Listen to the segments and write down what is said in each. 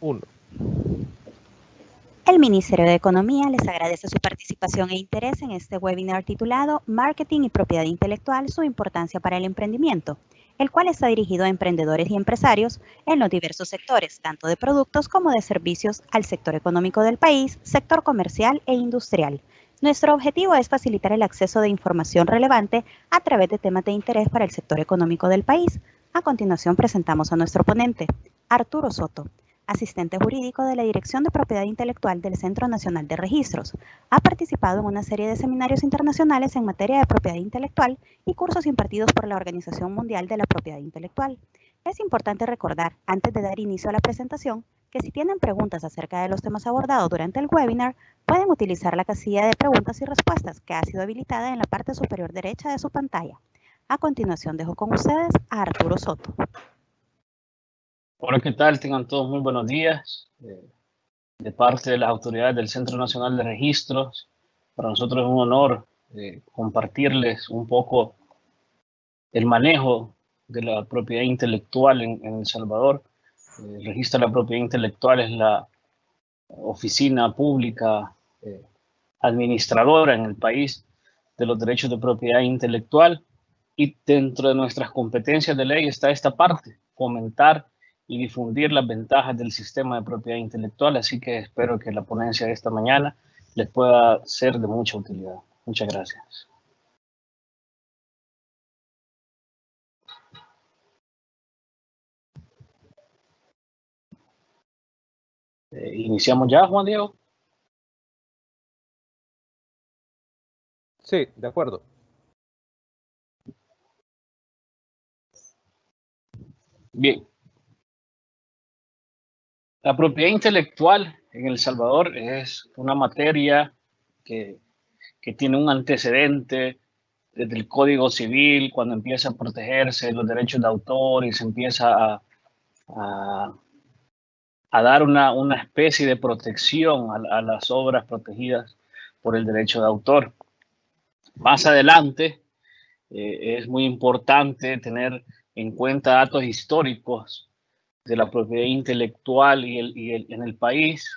1. El Ministerio de Economía les agradece su participación e interés en este webinar titulado Marketing y Propiedad Intelectual, su importancia para el emprendimiento, el cual está dirigido a emprendedores y empresarios en los diversos sectores, tanto de productos como de servicios al sector económico del país, sector comercial e industrial. Nuestro objetivo es facilitar el acceso de información relevante a través de temas de interés para el sector económico del país. A continuación presentamos a nuestro ponente, Arturo Soto, asistente jurídico de la Dirección de Propiedad Intelectual del Centro Nacional de Registros. Ha participado en una serie de seminarios internacionales en materia de propiedad intelectual y cursos impartidos por la Organización Mundial de la Propiedad Intelectual. Es importante recordar, antes de dar inicio a la presentación, que si tienen preguntas acerca de los temas abordados durante el webinar, pueden utilizar la casilla de preguntas y respuestas que ha sido habilitada en la parte superior derecha de su pantalla. A continuación dejo con ustedes a Arturo Soto. Hola, ¿qué tal? Tengan todos muy buenos días. De parte de las autoridades del Centro Nacional de Registros, para nosotros es un honor compartirles un poco el manejo de la propiedad intelectual en El Salvador. El Registro de la Propiedad Intelectual es la oficina pública administradora en el país de los derechos de propiedad intelectual, y dentro de nuestras competencias de ley está esta parte, fomentar y difundir las ventajas del sistema de propiedad intelectual, así que espero que la ponencia de esta mañana les pueda ser de mucha utilidad. Muchas gracias. ¿Iniciamos ya, Juan Diego? Sí, de acuerdo. Bien. La propiedad intelectual en El Salvador es una materia que tiene un antecedente desde el Código Civil, cuando empieza a protegerse los derechos de autor y se empieza a dar una especie de protección a las obras protegidas por el derecho de autor. Más adelante es muy importante tener en cuenta datos históricos de la propiedad intelectual en el país,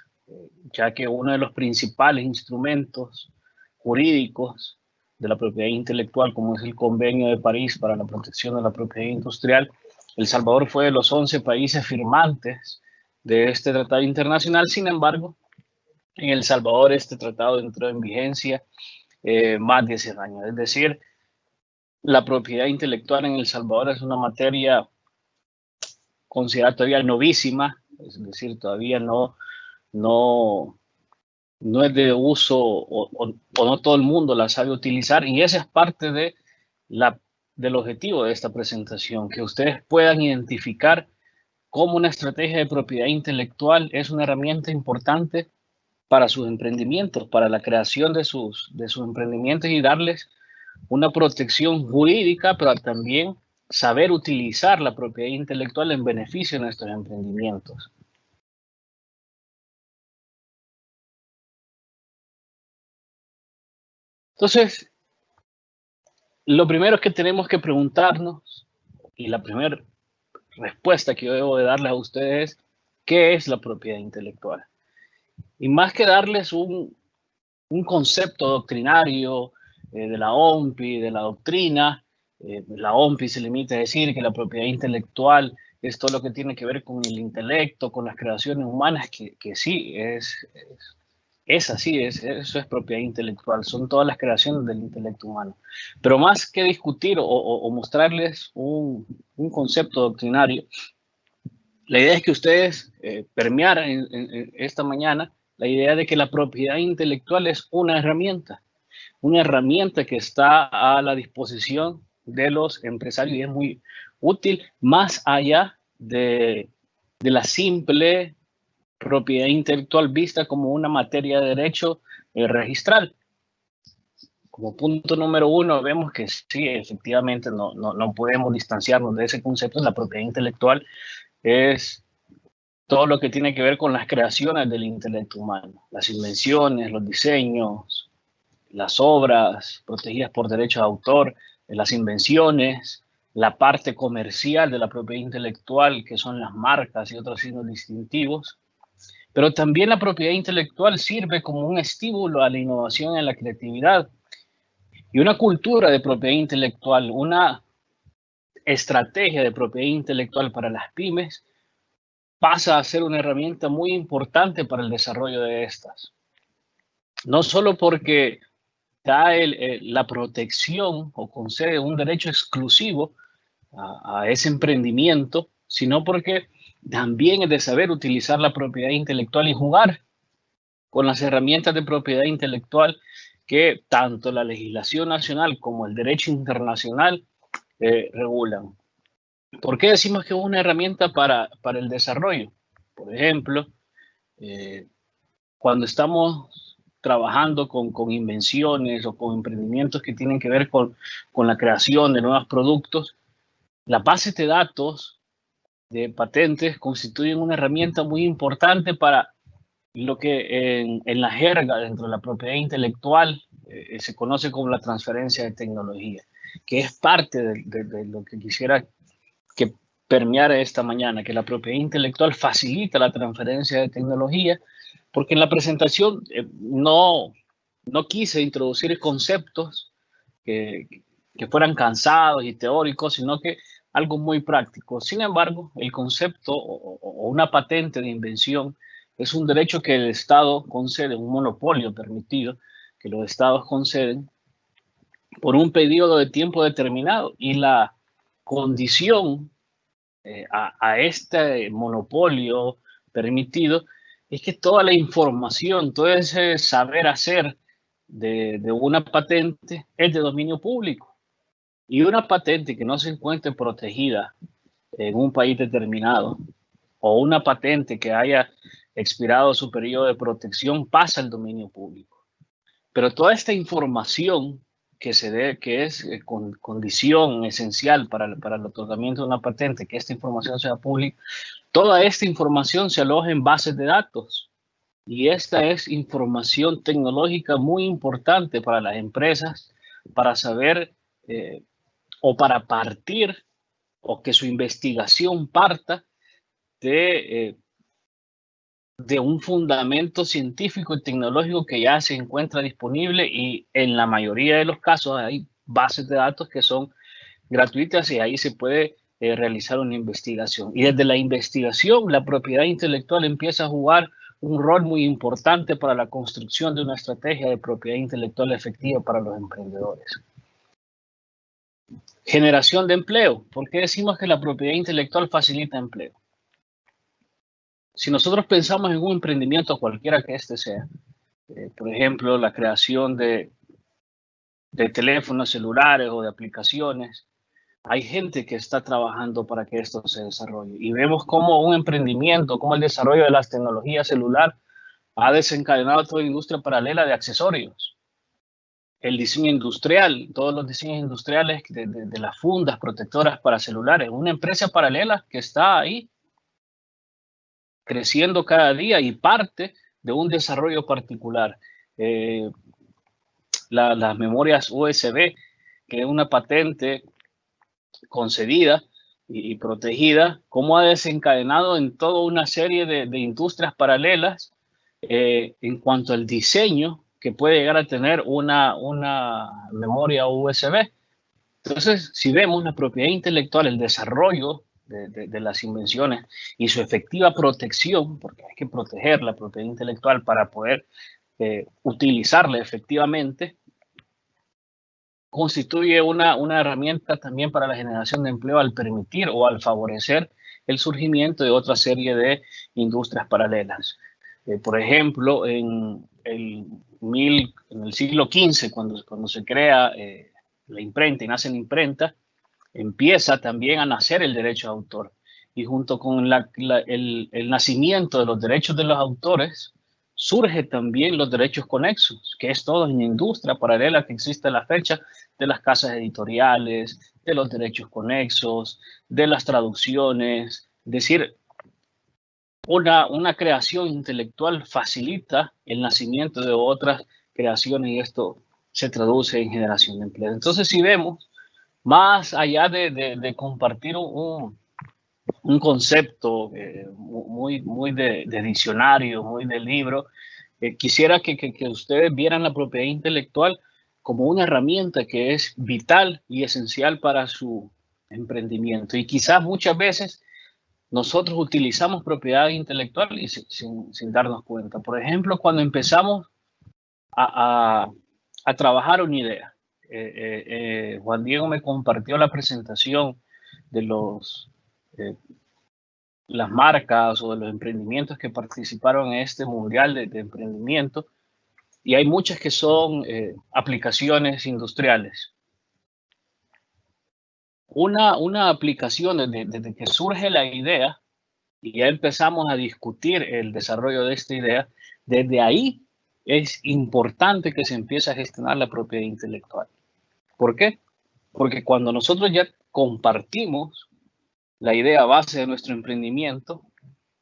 ya que uno de los principales instrumentos jurídicos de la propiedad intelectual, como es el Convenio de París para la protección de la propiedad industrial, El Salvador fue de los 11 países firmantes de este tratado internacional. Sin embargo, en El Salvador este tratado entró en vigencia más de 10 años. Es decir, la propiedad intelectual en El Salvador es una materia considerada todavía novísima, es decir, todavía no es de uso o no todo el mundo la sabe utilizar, y esa es parte del objetivo de esta presentación, que ustedes puedan identificar cómo una estrategia de propiedad intelectual es una herramienta importante para sus emprendimientos, para la creación de sus emprendimientos, y darles una protección jurídica, pero también saber utilizar la propiedad intelectual en beneficio de nuestros emprendimientos. Entonces, lo primero que tenemos que preguntarnos, y la primera respuesta que yo debo de darles a ustedes es, ¿qué es la propiedad intelectual? Y más que darles un concepto doctrinario de la OMPI, de la doctrina, la OMPI se limita a decir que la propiedad intelectual es todo lo que tiene que ver con el intelecto, con las creaciones humanas, que sí, es así, eso es propiedad intelectual, son todas las creaciones del intelecto humano. Pero más que discutir o mostrarles un concepto doctrinario, la idea es que ustedes permearan en esta mañana la idea de que la propiedad intelectual es una herramienta que está a la disposición de los empresarios y es muy útil más allá de la simple propiedad intelectual vista como una materia de derecho registral. Como punto número uno, vemos que sí, efectivamente no podemos distanciarnos de ese concepto. La propiedad intelectual es todo lo que tiene que ver con las creaciones del intelecto humano, las invenciones, los diseños, las obras protegidas por derechos de autor, las invenciones, la parte comercial de la propiedad intelectual, que son las marcas y otros signos distintivos, Pero también la propiedad intelectual sirve como un estímulo a la innovación y a la creatividad. Y una cultura de propiedad intelectual, una estrategia de propiedad intelectual para las pymes pasa a ser una herramienta muy importante para el desarrollo de estas. No solo porque da la protección o concede un derecho exclusivo a ese emprendimiento, sino porque también es de saber utilizar la propiedad intelectual y jugar con las herramientas de propiedad intelectual que tanto la legislación nacional como el derecho internacional regulan. ¿Por qué decimos que es una herramienta para el desarrollo? Por ejemplo, cuando estamos trabajando con invenciones o con emprendimientos que tienen que ver con la creación de nuevos productos, las bases de datos de patentes constituyen una herramienta muy importante para lo que en la jerga dentro de la propiedad intelectual se conoce como la transferencia de tecnología, que es parte de lo que quisiera que permeara esta mañana, que la propiedad intelectual facilita la transferencia de tecnología, porque en la presentación no quise introducir conceptos que fueran cansados y teóricos, sino que algo muy práctico. Sin embargo, el concepto o una patente de invención es un derecho que el Estado concede, un monopolio permitido que los Estados conceden por un periodo de tiempo determinado, y la condición a este monopolio permitido es que toda la información, todo ese saber hacer de una patente es de dominio público. Y una patente que no se encuentre protegida en un país determinado, o una patente que haya expirado su periodo de protección, pasa al dominio público. Pero toda esta información que es condición esencial para el otorgamiento de una patente, que esta información sea pública, toda esta información se aloja en bases de datos. Y esta es información tecnológica muy importante para las empresas, para saber o para partir, o que su investigación parta de un fundamento científico y tecnológico que ya se encuentra disponible, y en la mayoría de los casos hay bases de datos que son gratuitas y ahí se puede realizar una investigación. Y desde la investigación, la propiedad intelectual empieza a jugar un rol muy importante para la construcción de una estrategia de propiedad intelectual efectiva para los emprendedores. Generación de empleo. ¿Por qué decimos que la propiedad intelectual facilita empleo? Si nosotros pensamos en un emprendimiento cualquiera que este sea, por ejemplo, la creación de teléfonos celulares o de aplicaciones, hay gente que está trabajando para que esto se desarrolle. Y vemos cómo un emprendimiento, como el desarrollo de las tecnologías celular, ha desencadenado toda la industria paralela de accesorios. El diseño industrial, todos los diseños industriales de las fundas protectoras para celulares, una empresa paralela que está ahí creciendo cada día y parte de un desarrollo particular. Las memorias USB, que es una patente concedida y protegida, cómo ha desencadenado en toda una serie de industrias paralelas en cuanto al diseño que puede llegar a tener una memoria USB. Entonces, si vemos la propiedad intelectual, el desarrollo de las invenciones y su efectiva protección, porque hay que proteger la propiedad intelectual para poder utilizarla efectivamente, constituye una herramienta también para la generación de empleo al permitir o al favorecer el surgimiento de otra serie de industrias paralelas. Por ejemplo, en el siglo XV, cuando se crea la imprenta y nace la imprenta, empieza también a nacer el derecho de autor. Y junto con el nacimiento de los derechos de los autores, surge también los derechos conexos, que es toda una industria paralela que existe a la fecha, de las casas editoriales, de los derechos conexos, de las traducciones. Es decir, una creación intelectual facilita el nacimiento de otras creaciones, y esto se traduce en generación de empleo. Entonces, si vemos, más allá de compartir un concepto muy de diccionario, muy de libro. Quisiera que ustedes vieran la propiedad intelectual como una herramienta que es vital y esencial para su emprendimiento. Y quizás muchas veces nosotros utilizamos propiedad intelectual y sin darnos cuenta. Por ejemplo, cuando empezamos a trabajar una idea. Juan Diego me compartió la presentación de las marcas o de los emprendimientos que participaron en este mundial de emprendimiento, y hay muchas que son aplicaciones industriales. Una aplicación desde que surge la idea y ya empezamos a discutir el desarrollo de esta idea, desde ahí es importante que se empiece a gestionar la propiedad intelectual. ¿Por qué? Porque cuando nosotros ya compartimos la idea base de nuestro emprendimiento,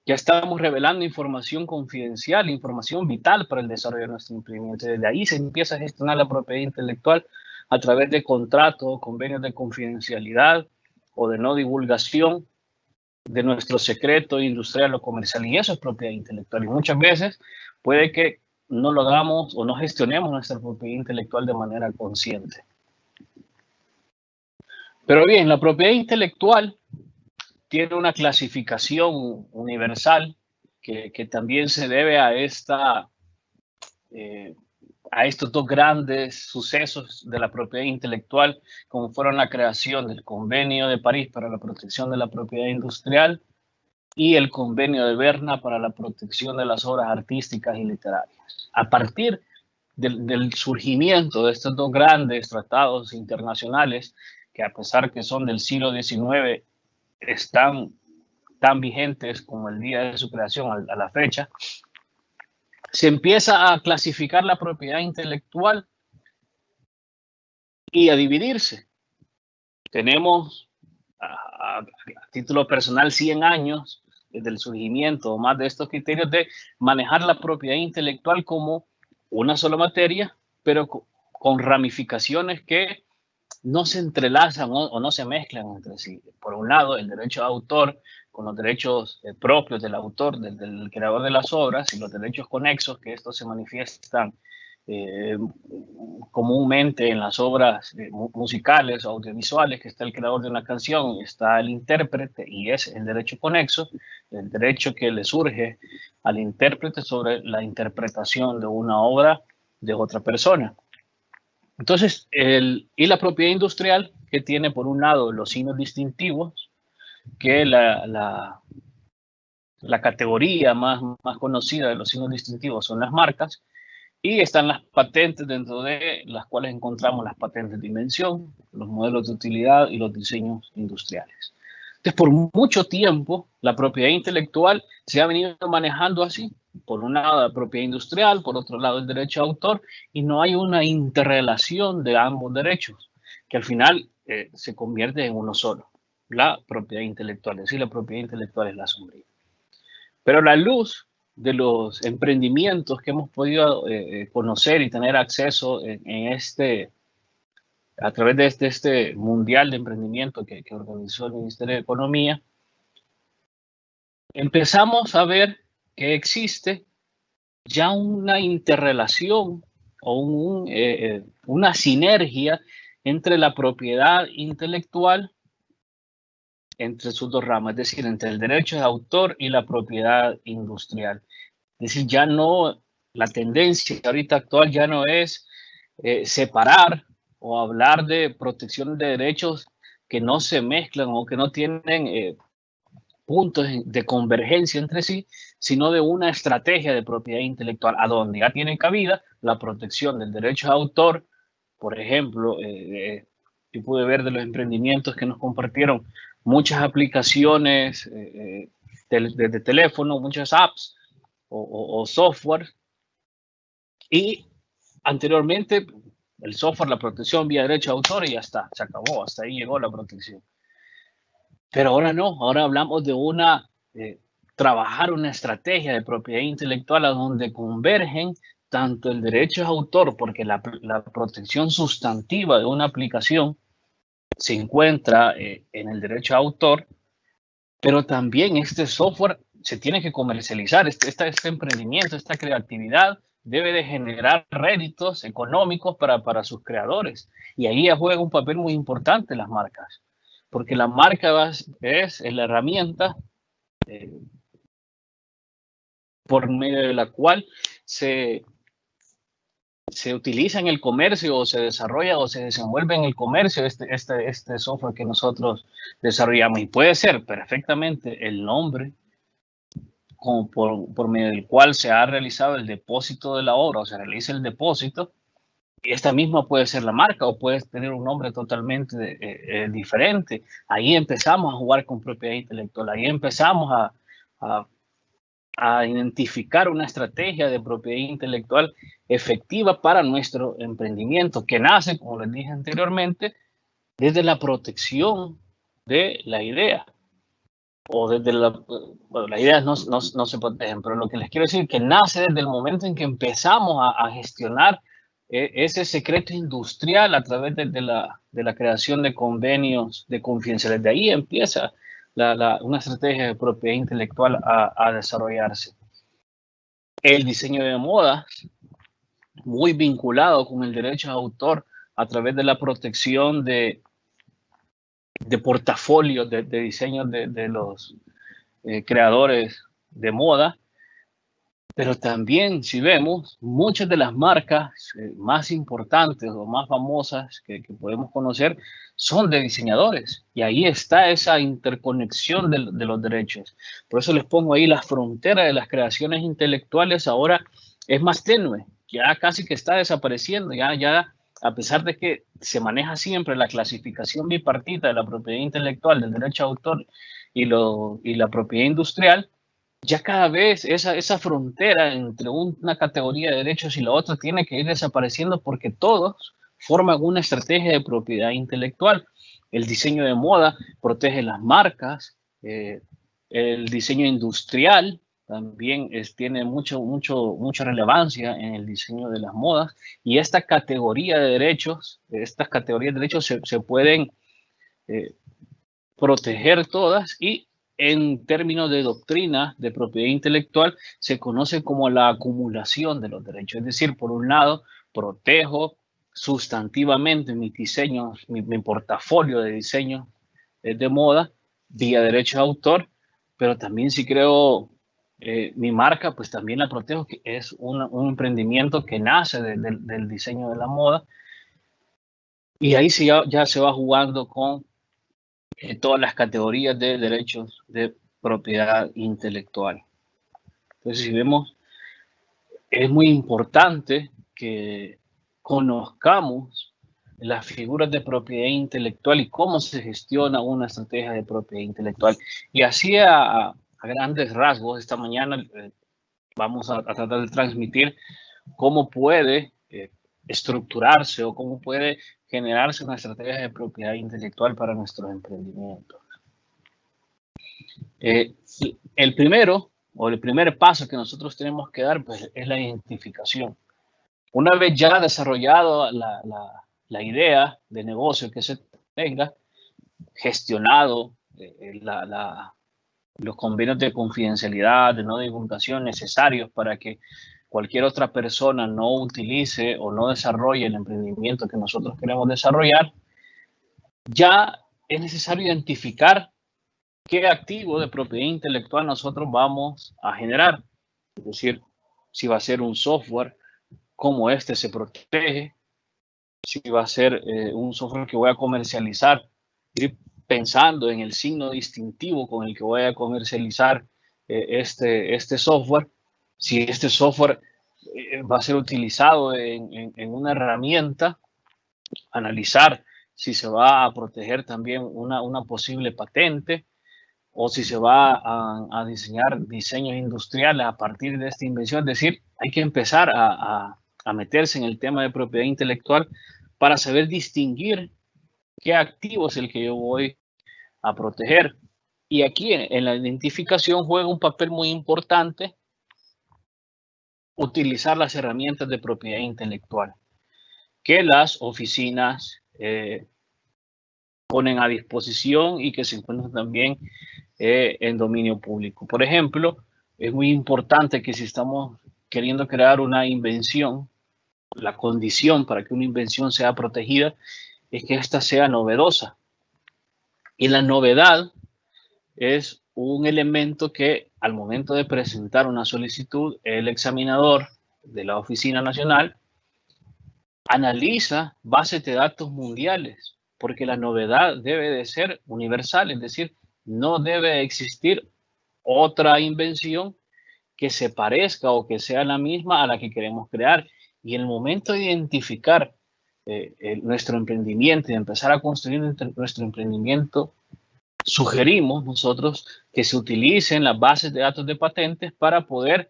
ya estamos revelando información confidencial, información vital para el desarrollo de nuestro emprendimiento. Desde ahí se empieza a gestionar la propiedad intelectual a través de contratos, convenios de confidencialidad o de no divulgación de nuestro secreto industrial o comercial, y eso es propiedad intelectual. Y muchas veces puede que no lo hagamos o no gestionemos nuestra propiedad intelectual de manera consciente. Pero bien, la propiedad intelectual tiene una clasificación universal que también se debe a estos dos grandes sucesos de la propiedad intelectual, como fueron la creación del Convenio de París para la protección de la propiedad industrial y el Convenio de Berna para la protección de las obras artísticas y literarias. A partir del surgimiento de estos dos grandes tratados internacionales, que a pesar que son del siglo XIX, están tan vigentes como el día de su creación a la fecha, se empieza a clasificar la propiedad intelectual y a dividirse. Tenemos a título personal 100 años desde el surgimiento o más de estos criterios de manejar la propiedad intelectual como una sola materia, pero con ramificaciones que no se entrelazan o no se mezclan entre sí. Por un lado, el derecho de autor con los derechos propios del autor, del creador de las obras, y los derechos conexos, que estos se manifiestan comúnmente en las obras musicales o audiovisuales, que está el creador de una canción, está el intérprete, y es el derecho conexo, el derecho que le surge al intérprete sobre la interpretación de una obra de otra persona. Entonces, y la propiedad industrial, que tiene por un lado los signos distintivos, que la categoría más conocida de los signos distintivos son las marcas, y están las patentes, dentro de las cuales encontramos las patentes de invención, los modelos de utilidad y los diseños industriales. Entonces, por mucho tiempo, la propiedad intelectual se ha venido manejando así. Por un lado, la propiedad industrial, por otro lado, el derecho de autor, y no hay una interrelación de ambos derechos, que al final se convierte en uno solo, la propiedad intelectual. Es decir, la propiedad intelectual es la sombría. Pero la luz de los emprendimientos que hemos podido conocer y tener acceso a través de este mundial de emprendimiento que organizó el Ministerio de Economía, empezamos a ver que existe ya una interrelación o una sinergia entre la propiedad intelectual, entre sus dos ramas, es decir, entre el derecho de autor y la propiedad industrial. Es decir, ya no, la tendencia ahorita actual ya no es separar o hablar de protección de derechos que no se mezclan o que no tienen puntos de convergencia entre sí, sino de una estrategia de propiedad intelectual, a donde ya tiene cabida la protección del derecho de autor. Por ejemplo, yo pude ver de los emprendimientos que nos compartieron muchas aplicaciones de teléfono, muchas apps o software, y anteriormente el software, la protección vía derecho de autor, y ya está, se acabó, hasta ahí llegó la protección. Pero ahora no, ahora hablamos de trabajar una estrategia de propiedad intelectual a donde convergen tanto el derecho de autor, porque la protección sustantiva de una aplicación se encuentra en el derecho de autor, Pero también este software se tiene que comercializar, este emprendimiento, esta creatividad debe de generar réditos económicos para sus creadores. Y ahí juega un papel muy importante las marcas, porque la marca es la herramienta por medio de la cual se utiliza en el comercio o se desarrolla o se desenvuelve en el comercio este software que nosotros desarrollamos. Y puede ser perfectamente el nombre como por medio del cual se ha realizado el depósito de la obra o se realiza el depósito. Esta misma puede ser la marca o puede tener un nombre totalmente diferente. Ahí empezamos a jugar con propiedad intelectual, ahí empezamos a identificar una estrategia de propiedad intelectual efectiva para nuestro emprendimiento, que nace, como les dije anteriormente, desde la protección de la idea. O desde bueno, las ideas no se protegen, pero lo que les quiero decir es que nace desde el momento en que empezamos a gestionar ese secreto industrial a través de la creación de convenios de confidencialidad. De ahí empieza una estrategia de propiedad intelectual a desarrollarse. El diseño de modas, muy vinculado con el derecho de autor a través de la protección de portafolios de diseños de los creadores de moda, pero también si vemos muchas de las marcas más importantes o más famosas que podemos conocer son de diseñadores y ahí está esa interconexión de los derechos. Por eso les pongo ahí la frontera de las creaciones intelectuales ahora es más tenue, ya casi que está desapareciendo, ya a pesar de que se maneja siempre la clasificación bipartita de la propiedad intelectual, del derecho de autor y la propiedad industrial, ya cada vez esa frontera entre una categoría de derechos y la otra tiene que ir desapareciendo porque todos forman una estrategia de propiedad intelectual. El diseño de moda protege las marcas, el diseño industrial también tiene mucha relevancia en el diseño de las modas y esta categoría de derechos, estas categorías de derechos se pueden proteger todas y en términos de doctrina de propiedad intelectual se conoce como la acumulación de los derechos. Es decir, por un lado, protejo sustantivamente mis diseños, mi portafolio de diseño de moda vía derecho de autor, pero también si creo mi marca, pues también la protejo, que es un emprendimiento que nace del diseño de la moda. Y ahí ya se va jugando con todas las categorías de derechos de propiedad intelectual. Entonces, si vemos, es muy importante que conozcamos las figuras de propiedad intelectual y cómo se gestiona una estrategia de propiedad intelectual. Y así a grandes rasgos, esta mañana vamos a tratar de transmitir cómo puede estructurarse o cómo puede generarse una estrategia de propiedad intelectual para nuestros emprendimientos. El primer paso que nosotros tenemos que dar pues, es la identificación. Una vez ya desarrollado la idea de negocio que se tenga, gestionado los convenios de confidencialidad, de no divulgación necesarios para que cualquier otra persona no utilice o no desarrolle el emprendimiento que nosotros queremos desarrollar, ya es necesario identificar qué activo de propiedad intelectual nosotros vamos a generar. Es decir, si va a ser un software, cómo este se protege, si va a ser un software que voy a comercializar, ir pensando en el signo distintivo con el que voy a comercializar este software, si este software va a ser utilizado en una herramienta, analizar si se va a proteger también una posible patente o si se va a diseñar diseños industriales a partir de esta invención. Es decir, hay que empezar a meterse en el tema de propiedad intelectual para saber distinguir qué activo es el que yo voy a proteger. Y aquí en la identificación juega un papel muy importante utilizar las herramientas de propiedad intelectual que las oficinas ponen a disposición y que se encuentran también en dominio público. Por ejemplo, es muy importante que si estamos queriendo crear una invención, la condición para que una invención sea protegida es que ésta sea novedosa. Y la novedad es un elemento que al momento de presentar una solicitud, el examinador de la Oficina Nacional analiza bases de datos mundiales, porque la novedad debe de ser universal, es decir, no debe existir otra invención que se parezca o que sea la misma a la que queremos crear. Y en el momento de identificar nuestro emprendimiento y empezar a construir nuestro emprendimiento, sugerimos nosotros que se utilicen las bases de datos de patentes para poder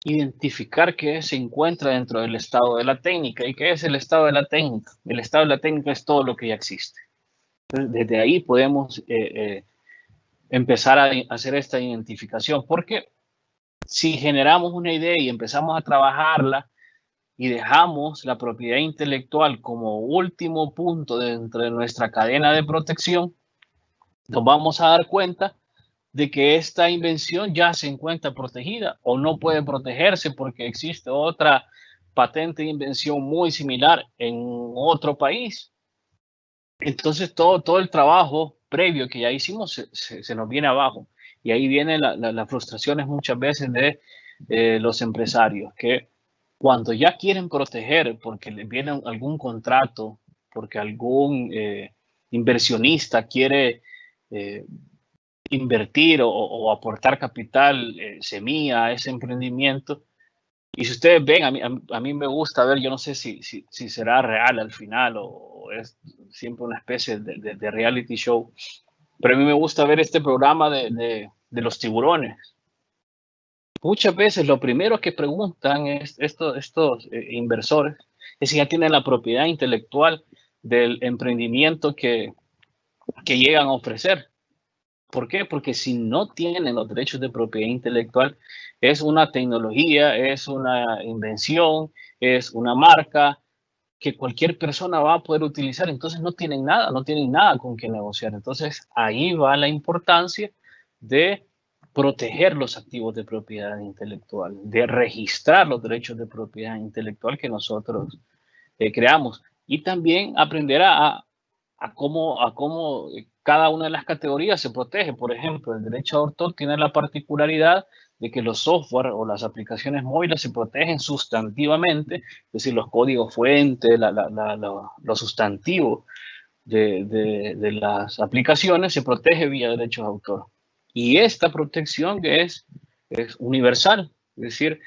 identificar qué se encuentra dentro del estado de la técnica. ¿Y qué es el estado de la técnica? El estado de la técnica es todo lo que ya existe. Entonces, desde ahí podemos empezar a hacer esta identificación, porque si generamos una idea y empezamos a trabajarla y dejamos la propiedad intelectual como último punto dentro de nuestra cadena de protección, nos vamos a dar cuenta de que esta invención ya se encuentra protegida o no puede protegerse porque existe otra patente de invención muy similar en otro país. Entonces todo el trabajo previo que ya hicimos se nos viene abajo. Y ahí vienen las frustraciones muchas veces de los empresarios, que cuando ya quieren proteger porque les viene algún contrato, porque algún inversionista quiere invertir o aportar capital, semilla a ese emprendimiento. Y si ustedes ven, a mí me gusta ver, yo no sé si será real al final o es siempre una especie de reality show, pero a mí me gusta ver este programa de los tiburones. Muchas veces lo primero que preguntan es estos inversores es si ya tienen la propiedad intelectual del emprendimiento que llegan a ofrecer. ¿Por qué? Porque si no tienen los derechos de propiedad intelectual, es una tecnología, es una invención, es una marca que cualquier persona va a poder utilizar. Entonces no tienen nada con qué negociar. Entonces ahí va la importancia de proteger los activos de propiedad intelectual, de registrar los derechos de propiedad intelectual que nosotros creamos y también aprender a cómo cada una de las categorías se protege. Por ejemplo, el derecho de autor tiene la particularidad de que los software o las aplicaciones móviles se protegen sustantivamente, es decir, los códigos fuentes, los sustantivos de las aplicaciones se protege vía derechos de autor. Y esta protección es universal, es decir,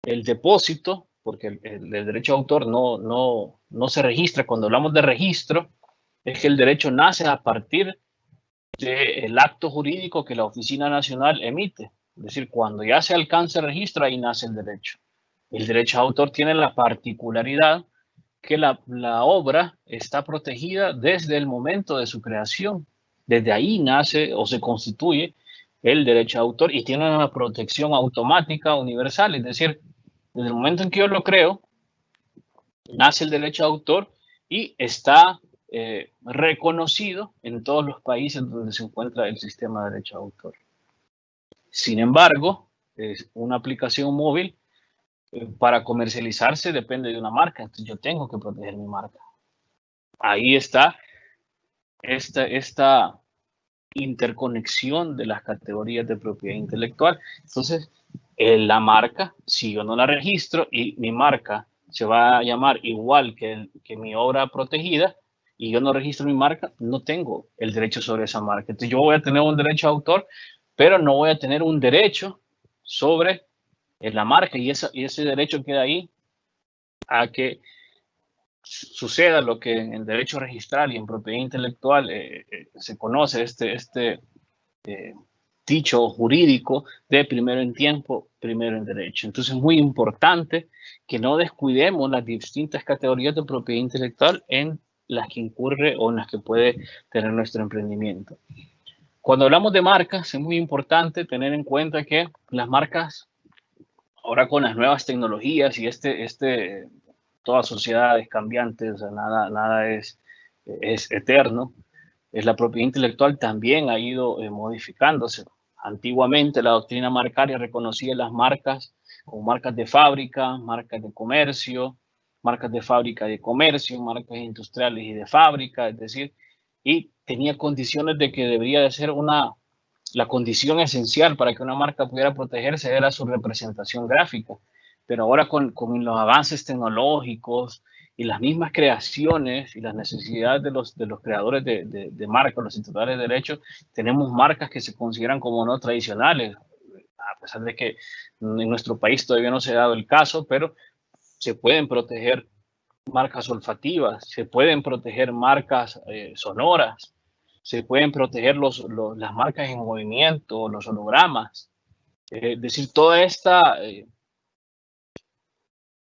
el depósito, porque el derecho de autor no se registra. Cuando hablamos de registro, es que el derecho nace a partir del acto jurídico que la Oficina Nacional emite. Es decir, cuando ya se alcanza el registro, ahí nace el derecho. El derecho de autor tiene la particularidad que la obra está protegida desde el momento de su creación. Desde ahí nace o se constituye el derecho de autor y tiene una protección automática universal. Es decir, desde el momento en que yo lo creo, nace el derecho de autor y está reconocido en todos los países donde se encuentra el sistema de derecho de autor. Sin embargo, una aplicación móvil para comercializarse depende de una marca, entonces yo tengo que proteger mi marca. Ahí está esta interconexión de las categorías de propiedad intelectual. Entonces, la marca, si yo no la registro y mi marca se va a llamar igual que mi obra protegida y yo no registro mi marca, no tengo el derecho sobre esa marca. Entonces, yo voy a tener un derecho de autor, pero no voy a tener un derecho sobre la marca y ese derecho queda ahí a que suceda lo que en el derecho registral y en propiedad intelectual se conoce este dicho jurídico de primero en tiempo, primero en derecho. Entonces es muy importante que no descuidemos las distintas categorías de propiedad intelectual en las que incurre o en las que puede tener nuestro emprendimiento. Cuando hablamos de marcas, es muy importante tener en cuenta que las marcas, ahora con las nuevas tecnologías y toda sociedad es cambiante, o sea, nada es eterno. La propiedad intelectual también ha ido modificándose. Antiguamente la doctrina marcaria reconocía las marcas como marcas de fábrica, marcas de comercio, marcas de fábrica de comercio, marcas industriales y de fábrica, es decir, y tenía condiciones de que debería de ser la condición esencial para que una marca pudiera protegerse era su representación gráfica. Pero ahora con los avances tecnológicos y las mismas creaciones y las necesidades de los creadores de marcas, los titulares de derechos, tenemos marcas que se consideran como no tradicionales, a pesar de que en nuestro país todavía no se ha dado el caso, pero se pueden proteger marcas olfativas, se pueden proteger marcas sonoras, se pueden proteger las marcas en movimiento, los hologramas. Es decir,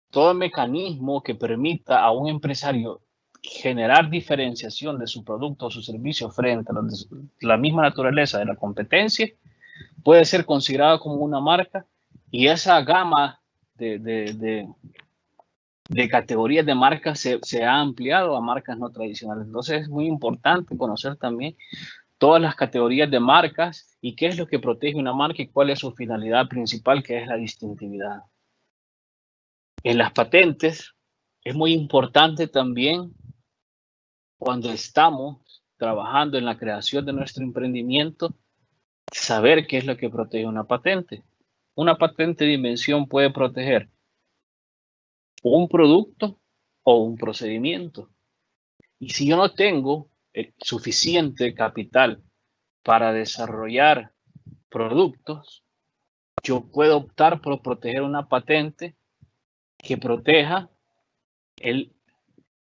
todo mecanismo que permita a un empresario generar diferenciación de su producto o su servicio frente a la misma naturaleza de la competencia, puede ser considerado como una marca, y esa gama de categorías de marcas se ha ampliado a marcas no tradicionales. Entonces es muy importante conocer también todas las categorías de marcas y qué es lo que protege una marca y cuál es su finalidad principal, que es la distintividad. En las patentes es muy importante también, cuando estamos trabajando en la creación de nuestro emprendimiento, saber qué es lo que protege una patente. Una patente de invención puede proteger un producto o un procedimiento. Y si yo no tengo suficiente capital para desarrollar productos, yo puedo optar por proteger una patente que proteja el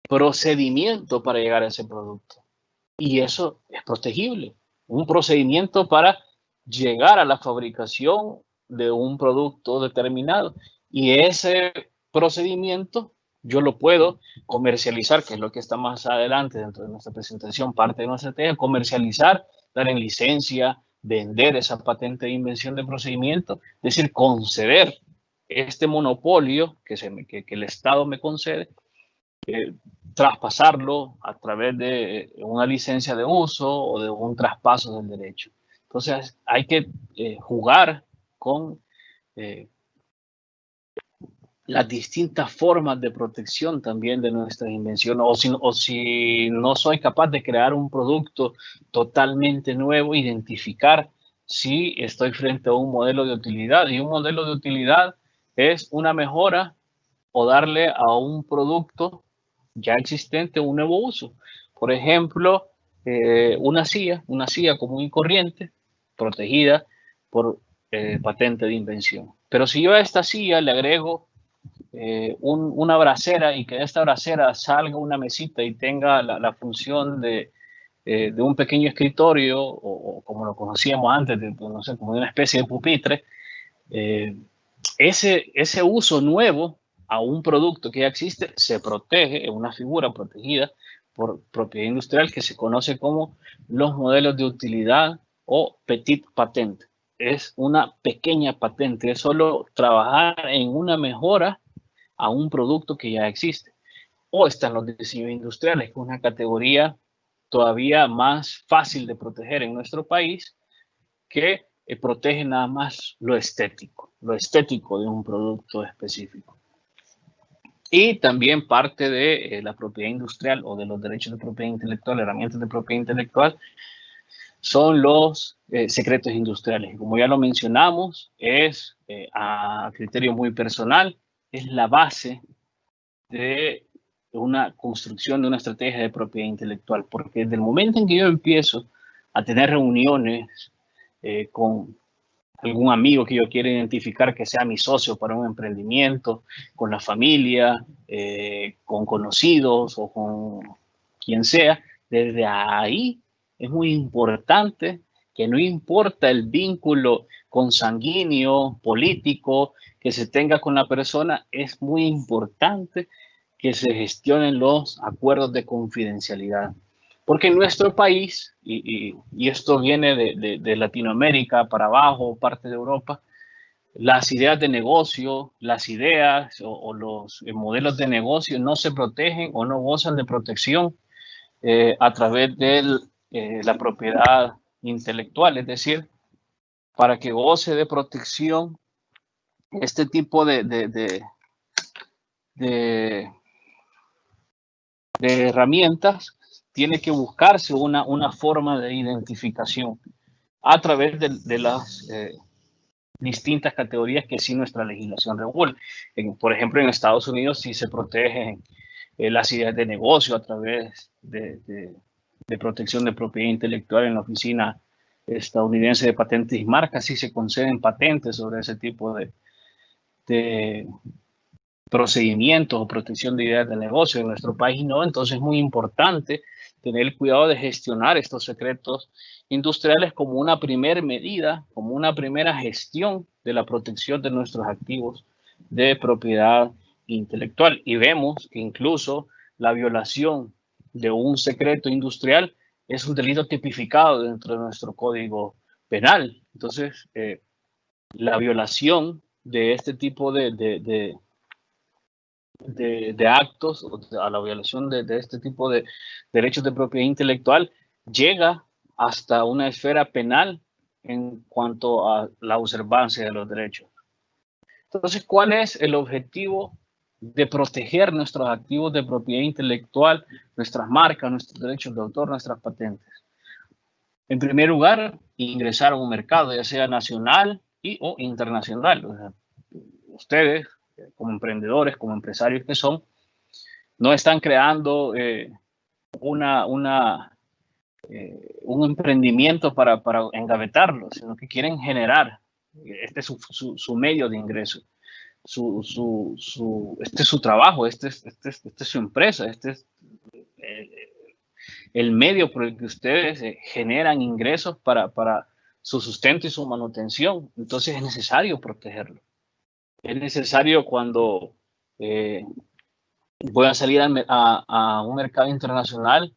procedimiento para llegar a ese producto. Y eso es protegible. Un procedimiento para llegar a la fabricación de un producto determinado. Y ese procedimiento yo lo puedo comercializar, que es lo que está más adelante dentro de nuestra presentación, parte de nuestra estrategia, comercializar, dar en licencia, vender esa patente de invención de procedimiento, es decir, conceder este monopolio que el Estado me concede, traspasarlo a través de una licencia de uso o de un traspaso del derecho. Entonces hay que jugar con las distintas formas de protección también de nuestras invenciones, o si no soy capaz de crear un producto totalmente nuevo, identificar si estoy frente a un modelo de utilidad, y un modelo de utilidad es una mejora o darle a un producto ya existente un nuevo uso. Por ejemplo, una silla común y corriente, protegida por patente de invención. Pero si yo a esta silla le agrego una bracera, y que de esta bracera salga una mesita y tenga la función de un pequeño escritorio, o como lo conocíamos antes, no sé, como de una especie de pupitre, ese uso nuevo a un producto que ya existe se protege, en una figura protegida por propiedad industrial que se conoce como los modelos de utilidad o petit patent. Es una pequeña patente, es solo trabajar en una mejora a un producto que ya existe. O están los diseños industriales, que es una categoría todavía más fácil de proteger en nuestro país, que protege nada más lo estético de un producto específico. Y también parte de la propiedad industrial o de los derechos de propiedad intelectual, herramientas de propiedad intelectual, son los secretos industriales. Como ya lo mencionamos, es a criterio muy personal, es la base de una construcción de una estrategia de propiedad intelectual, porque desde el momento en que yo empiezo a tener reuniones con algún amigo que yo quiera identificar que sea mi socio para un emprendimiento, con la familia, con conocidos o con quien sea, desde ahí es muy importante que, no importa el vínculo consanguíneo, político que se tenga con la persona, es muy importante que se gestionen los acuerdos de confidencialidad. Porque en nuestro país, y esto viene de Latinoamérica para abajo, parte de Europa, las ideas de negocio, las ideas o los modelos de negocio no se protegen o no gozan de protección a través del la propiedad intelectual, es decir, para que goce de protección este tipo de herramientas, tiene que buscarse una forma de identificación a través de las distintas categorías que sí nuestra legislación regula. Por ejemplo, en Estados Unidos sí se protegen las ideas de negocio a través de protección de propiedad intelectual. En la Oficina Estadounidense de Patentes y Marcas sí se conceden patentes sobre ese tipo de procedimientos o protección de ideas de negocio. En nuestro país no, entonces es muy importante tener el cuidado de gestionar estos secretos industriales como una primera medida, como una primera gestión de la protección de nuestros activos de propiedad intelectual. Y vemos que incluso la violación de un secreto industrial es un delito tipificado dentro de nuestro Código Penal. Entonces, la violación de este tipo de actos, a la violación de este tipo de derechos de propiedad intelectual, llega hasta una esfera penal en cuanto a la observancia de los derechos. Entonces, ¿cuál es el objetivo de proteger nuestros activos de propiedad intelectual, nuestras marcas, nuestros derechos de autor, nuestras patentes? En primer lugar, ingresar a un mercado, ya sea nacional o internacional. O sea, ustedes, como emprendedores, como empresarios que son, no están creando un emprendimiento para engavetarlo, sino que quieren generar, este es su medio de ingreso, este es su trabajo, este es su empresa, este es el medio por el que ustedes generan ingresos para su sustento y su manutención. Entonces es necesario protegerlo. Es necesario cuando voy a salir a un mercado internacional,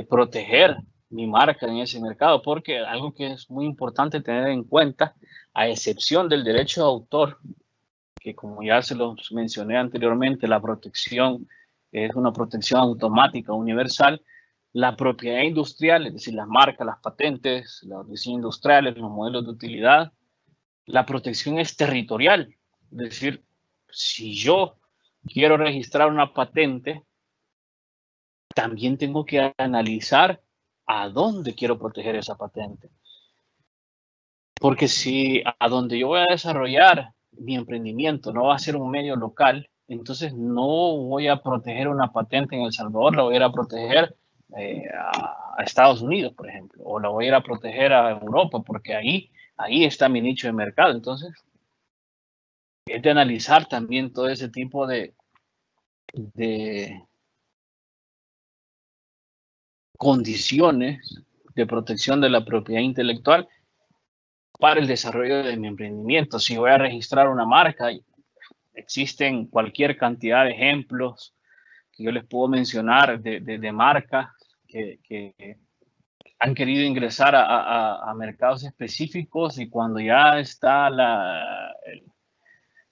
proteger mi marca en ese mercado, porque algo que es muy importante tener en cuenta, a excepción del derecho de autor, que como ya se los mencioné anteriormente, la protección es una protección automática, universal. La propiedad industrial, es decir, las marcas, las patentes, los diseños industriales, los modelos de utilidad, la protección es territorial. Es decir, si yo quiero registrar una patente, también tengo que analizar a dónde quiero proteger esa patente. Porque si a donde yo voy a desarrollar mi emprendimiento no va a ser un medio local, entonces no voy a proteger una patente en El Salvador, la voy a ir a proteger a Estados Unidos, por ejemplo, o la voy a ir a proteger a Europa, porque ahí está mi nicho de mercado. Entonces, es de analizar también todo ese tipo de condiciones de protección de la propiedad intelectual para el desarrollo de mi emprendimiento. Si voy a registrar una marca, existen cualquier cantidad de ejemplos que yo les puedo mencionar de marcas que han querido ingresar a mercados específicos, y cuando ya está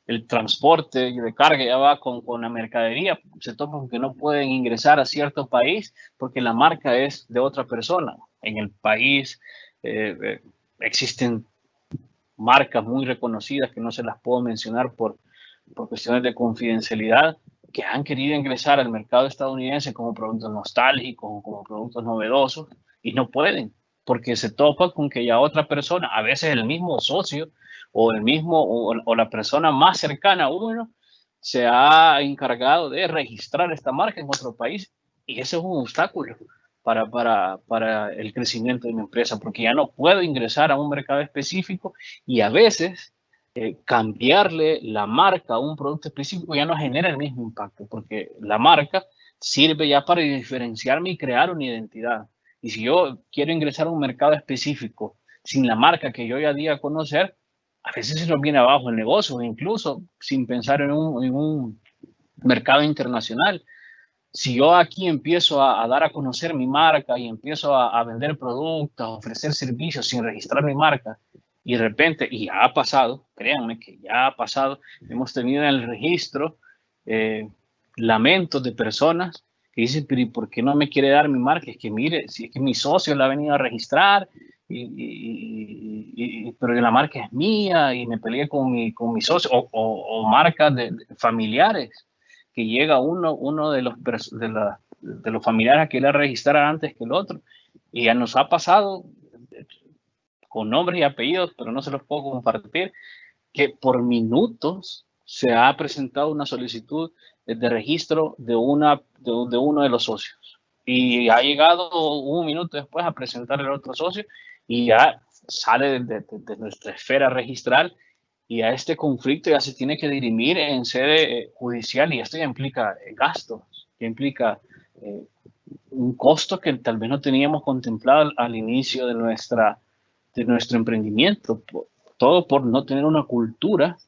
el transporte de carga, ya va con la mercadería, se topan que no pueden ingresar a cierto país porque la marca es de otra persona. En el país existen marcas muy reconocidas que no se las puedo mencionar por cuestiones de confidencialidad, que han querido ingresar al mercado estadounidense como productos nostálgicos, como productos novedosos, y no pueden, porque se topa con que ya otra persona, a veces el mismo socio o el mismo o la persona más cercana a uno, se ha encargado de registrar esta marca en otro país, y ese es un obstáculo para el crecimiento de mi empresa, porque ya no puedo ingresar a un mercado específico, y a veces cambiarle la marca a un producto específico ya no genera el mismo impacto, porque la marca sirve ya para diferenciarme y crear una identidad. Y si yo quiero ingresar a un mercado específico sin la marca que yo ya di a conocer, a veces se nos viene abajo el negocio, incluso sin pensar en un mercado internacional. Si yo aquí empiezo a dar a conocer mi marca y empiezo a vender productos, a ofrecer servicios sin registrar mi marca, y de repente, y ya ha pasado, créanme que ya ha pasado, hemos tenido en el registro lamentos de personas que dicen, pero ¿y por qué no me quiere dar mi marca? Es que mire, si es que mi socio la ha venido a registrar, pero la marca es mía y me peleé con mi socio, o marcas de familiares, que llega uno de los familiares a querer registrar antes que el otro. Y ya nos ha pasado con nombres y apellidos, pero no se los puedo compartir, que por minutos se ha presentado una solicitud de registro de uno de los socios. Y ha llegado un minuto después a presentar el otro socio y ya sale de nuestra esfera registral, y a este conflicto ya se tiene que dirimir en sede judicial, y esto ya implica gastos, ya implica un costo que tal vez no teníamos contemplado al inicio de nuestro emprendimiento, todo por no tener una cultura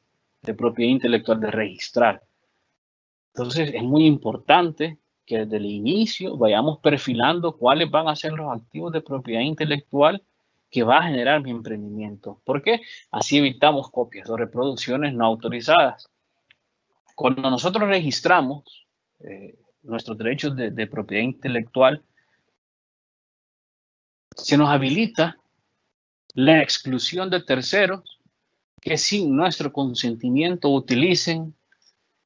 de propiedad intelectual, de registrar. Entonces es muy importante que desde el inicio vayamos perfilando cuáles van a ser los activos de propiedad intelectual que va a generar mi emprendimiento. ¿Por qué? Así evitamos copias o reproducciones no autorizadas. Cuando nosotros registramos nuestros derechos de propiedad intelectual, se nos habilita la exclusión de terceros que sin nuestro consentimiento utilicen,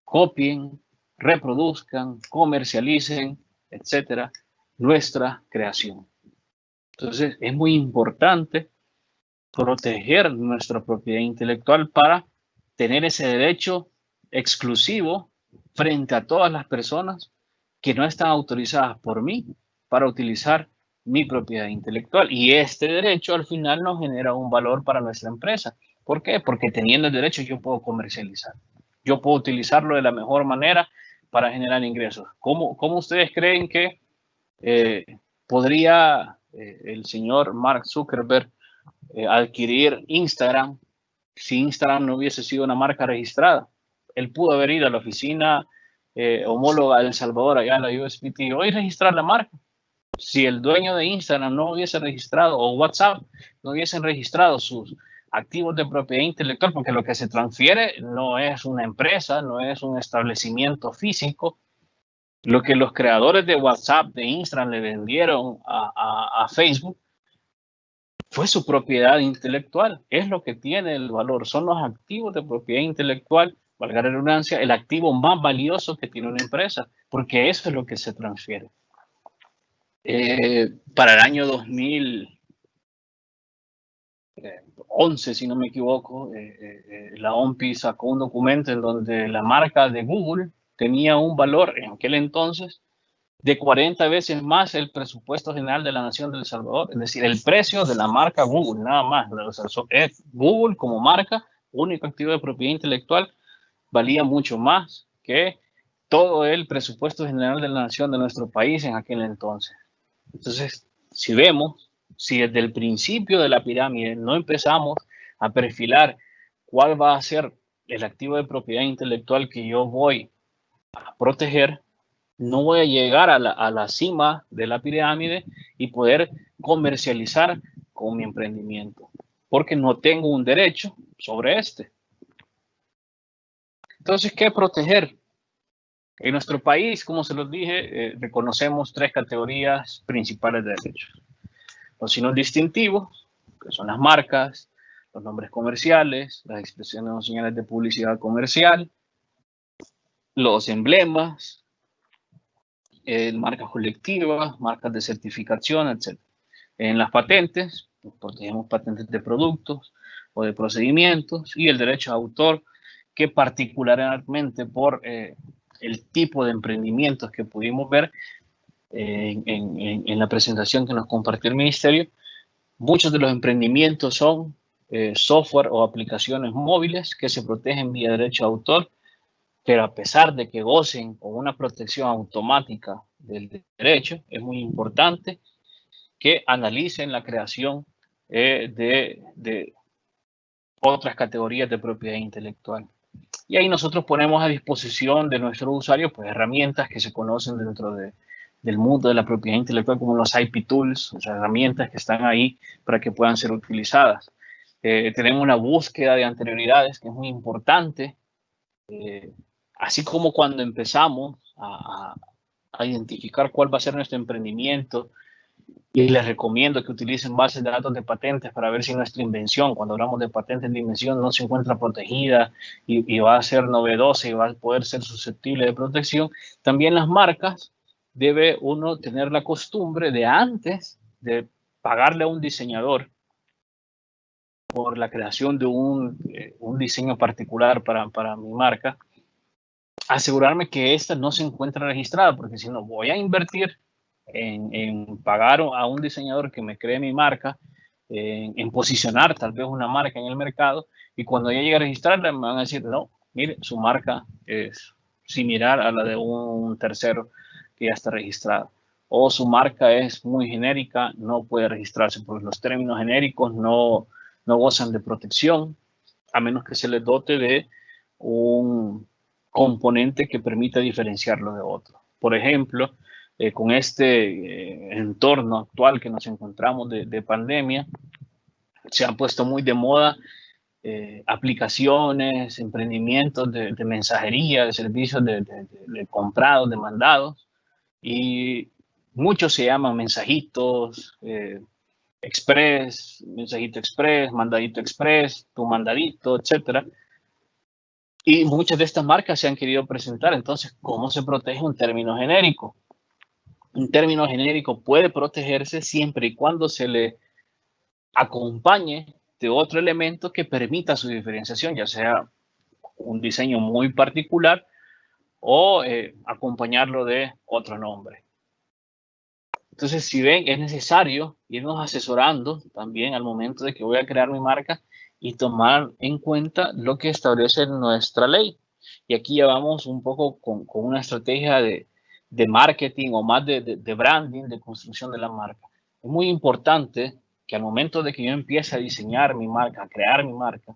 copien, reproduzcan, comercialicen, etcétera, nuestra creación. Entonces, es muy importante proteger nuestra propiedad intelectual para tener ese derecho exclusivo frente a todas las personas que no están autorizadas por mí para utilizar mi propiedad intelectual. Y este derecho al final nos genera un valor para nuestra empresa. ¿Por qué? Porque teniendo el derecho yo puedo comercializar. Yo puedo utilizarlo de la mejor manera para generar ingresos. ¿Cómo ustedes creen que podría el señor Mark Zuckerberg adquirir Instagram si Instagram no hubiese sido una marca registrada? Él pudo haber ido a la oficina homóloga de El Salvador, allá en la USPTO, y registrar la marca. Si el dueño de Instagram no hubiese registrado, o WhatsApp no hubiesen registrado sus activos de propiedad intelectual, porque lo que se transfiere no es una empresa, no es un establecimiento físico. Lo que los creadores de WhatsApp, de Instagram le vendieron a Facebook fue su propiedad intelectual. Es lo que tiene el valor, son los activos de propiedad intelectual, valga la redundancia, el activo más valioso que tiene una empresa, porque eso es lo que se transfiere. Para el año 2011, si no me equivoco, la OMPI sacó un documento en donde la marca de Google tenía un valor en aquel entonces de 40 veces más el presupuesto general de la Nación de El Salvador. Es decir, el precio de la marca Google, nada más. O sea, Google como marca, único activo de propiedad intelectual, valía mucho más que todo el presupuesto general de la Nación de nuestro país en aquel entonces. Entonces, si vemos, si desde el principio de la pirámide no empezamos a perfilar cuál va a ser el activo de propiedad intelectual que yo voy a proteger, no voy a llegar a la cima de la pirámide y poder comercializar con mi emprendimiento, porque no tengo un derecho sobre este. Entonces, ¿qué proteger? En nuestro país, como se los dije, reconocemos tres categorías principales de derechos. Los signos distintivos, que son las marcas, los nombres comerciales, las expresiones o señales de publicidad comercial, los emblemas, marcas colectivas, marcas de certificación, etc. En las patentes, protegemos patentes de productos o de procedimientos, y el derecho de autor, que particularmente por el tipo de emprendimientos que pudimos ver en la presentación que nos compartió el Ministerio, muchos de los emprendimientos son software o aplicaciones móviles que se protegen vía derecho de autor, pero a pesar de que gocen con una protección automática del derecho, es muy importante que analicen la creación de otras categorías de propiedad intelectual. Y ahí nosotros ponemos a disposición de nuestros usuarios pues, herramientas que se conocen dentro del mundo de la propiedad intelectual, como los IP Tools, o sea, herramientas que están ahí para que puedan ser utilizadas. Tenemos una búsqueda de anterioridades que es muy importante. Así como cuando empezamos a identificar cuál va a ser nuestro emprendimiento, y les recomiendo que utilicen bases de datos de patentes para ver si nuestra invención, cuando hablamos de patentes de invención, no se encuentra protegida y va a ser novedosa y va a poder ser susceptible de protección. También las marcas, debe uno tener la costumbre de antes de pagarle a un diseñador por la creación de un diseño particular para mi marca, asegurarme que esta no se encuentra registrada, porque si no voy a invertir en pagar a un diseñador que me cree mi marca, en posicionar tal vez una marca en el mercado, y cuando ya llegue a registrarla me van a decir, no, mire, su marca es similar a la de un tercero que ya está registrada. O su marca es muy genérica, no puede registrarse porque los términos genéricos no gozan de protección, a menos que se les dote de un componente que permita diferenciarlo de otro. Por ejemplo, con este entorno actual que nos encontramos de pandemia, se han puesto muy de moda aplicaciones, emprendimientos de mensajería, de servicios de comprados, de mandados, y muchos se llaman mensajitos, express, mensajito express, mandadito express, tu mandadito, etcétera. Y muchas de estas marcas se han querido presentar. Entonces, ¿cómo se protege un término genérico? Un término genérico puede protegerse siempre y cuando se le acompañe de otro elemento que permita su diferenciación, ya sea un diseño muy particular o acompañarlo de otro nombre. Entonces, si ven, es necesario irnos asesorando también al momento de que voy a crear mi marca y tomar en cuenta lo que establece nuestra ley. Y aquí ya vamos un poco con una estrategia de marketing o más de branding, de construcción de la marca. Es muy importante que al momento de que yo empiece a diseñar mi marca, a crear mi marca,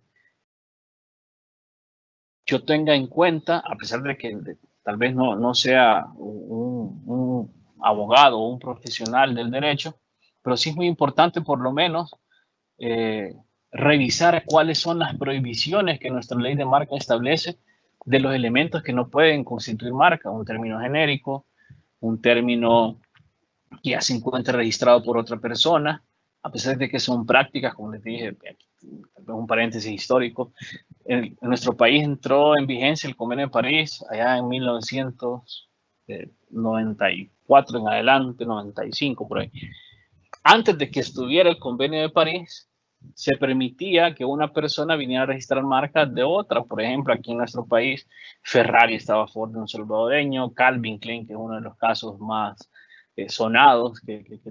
yo tenga en cuenta, a pesar de que tal vez no sea un abogado o un profesional del derecho, pero sí es muy importante por lo menos revisar cuáles son las prohibiciones que nuestra ley de marca establece de los elementos que no pueden constituir marca, un término genérico, un término que ya se encuentra registrado por otra persona, a pesar de que son prácticas, como les dije, un paréntesis histórico. En nuestro país entró en vigencia el Convenio de París allá en 1994 en adelante, 95 por ahí. Antes de que estuviera el Convenio de París, se permitía que una persona viniera a registrar marcas de otra. Por ejemplo, aquí en nuestro país, Ferrari estaba a favor de un salvadoreño, Calvin Klein, que es uno de los casos más sonados que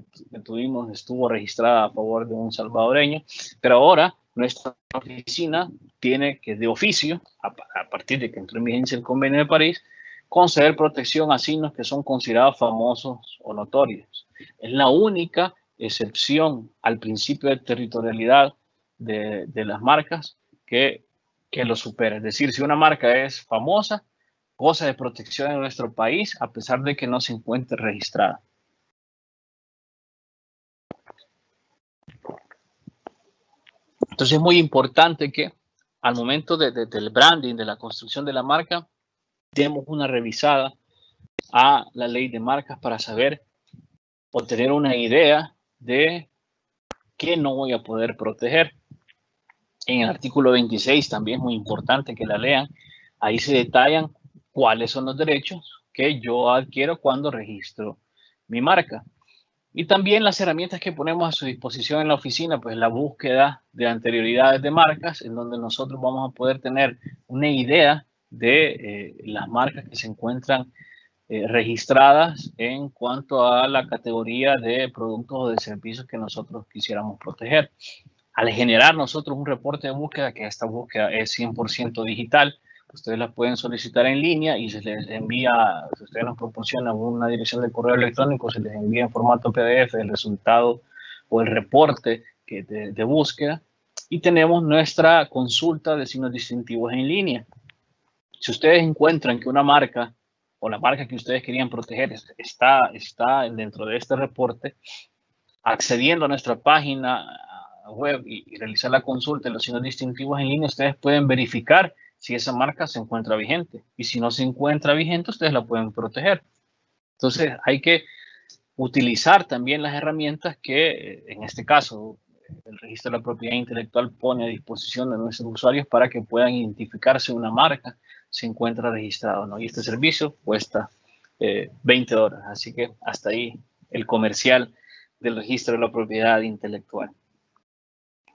tuvimos, estuvo registrada a favor de un salvadoreño, pero ahora nuestra oficina tiene que de oficio, a partir de que entró en vigencia el Convenio de París, conceder protección a signos que son considerados famosos o notorios. Es la única excepción al principio de territorialidad de las marcas que lo supera. Es decir, si una marca es famosa, goza de protección en nuestro país a pesar de que no se encuentre registrada. Entonces es muy importante que al momento del branding, de la construcción de la marca, demos una revisada a la ley de marcas para saber o tener una idea de qué no voy a poder proteger. En el artículo 26 también es muy importante que la lean. Ahí se detallan cuáles son los derechos que yo adquiero cuando registro mi marca. Y también las herramientas que ponemos a su disposición en la oficina, pues la búsqueda de anterioridades de marcas, en donde nosotros vamos a poder tener una idea de las marcas que se encuentran registradas en cuanto a la categoría de productos o de servicios que nosotros quisiéramos proteger. Al generar nosotros un reporte de búsqueda, que esta búsqueda es 100% digital, ustedes la pueden solicitar en línea y se les envía, si ustedes nos proporcionan una dirección de correo electrónico, se les envía en formato PDF el resultado o el reporte de búsqueda, y tenemos nuestra consulta de signos distintivos en línea. Si ustedes encuentran que una marca o la marca que ustedes querían proteger está dentro de este reporte, accediendo a nuestra página web y realizar la consulta de los signos distintivos en línea, ustedes pueden verificar si esa marca se encuentra vigente. Y si no se encuentra vigente, ustedes la pueden proteger. Entonces hay que utilizar también las herramientas que, en este caso, el registro de la propiedad intelectual pone a disposición de nuestros usuarios para que puedan identificar si una marca se encuentra registrada o no. Y este servicio cuesta $20. Así que hasta ahí el comercial del registro de la propiedad intelectual.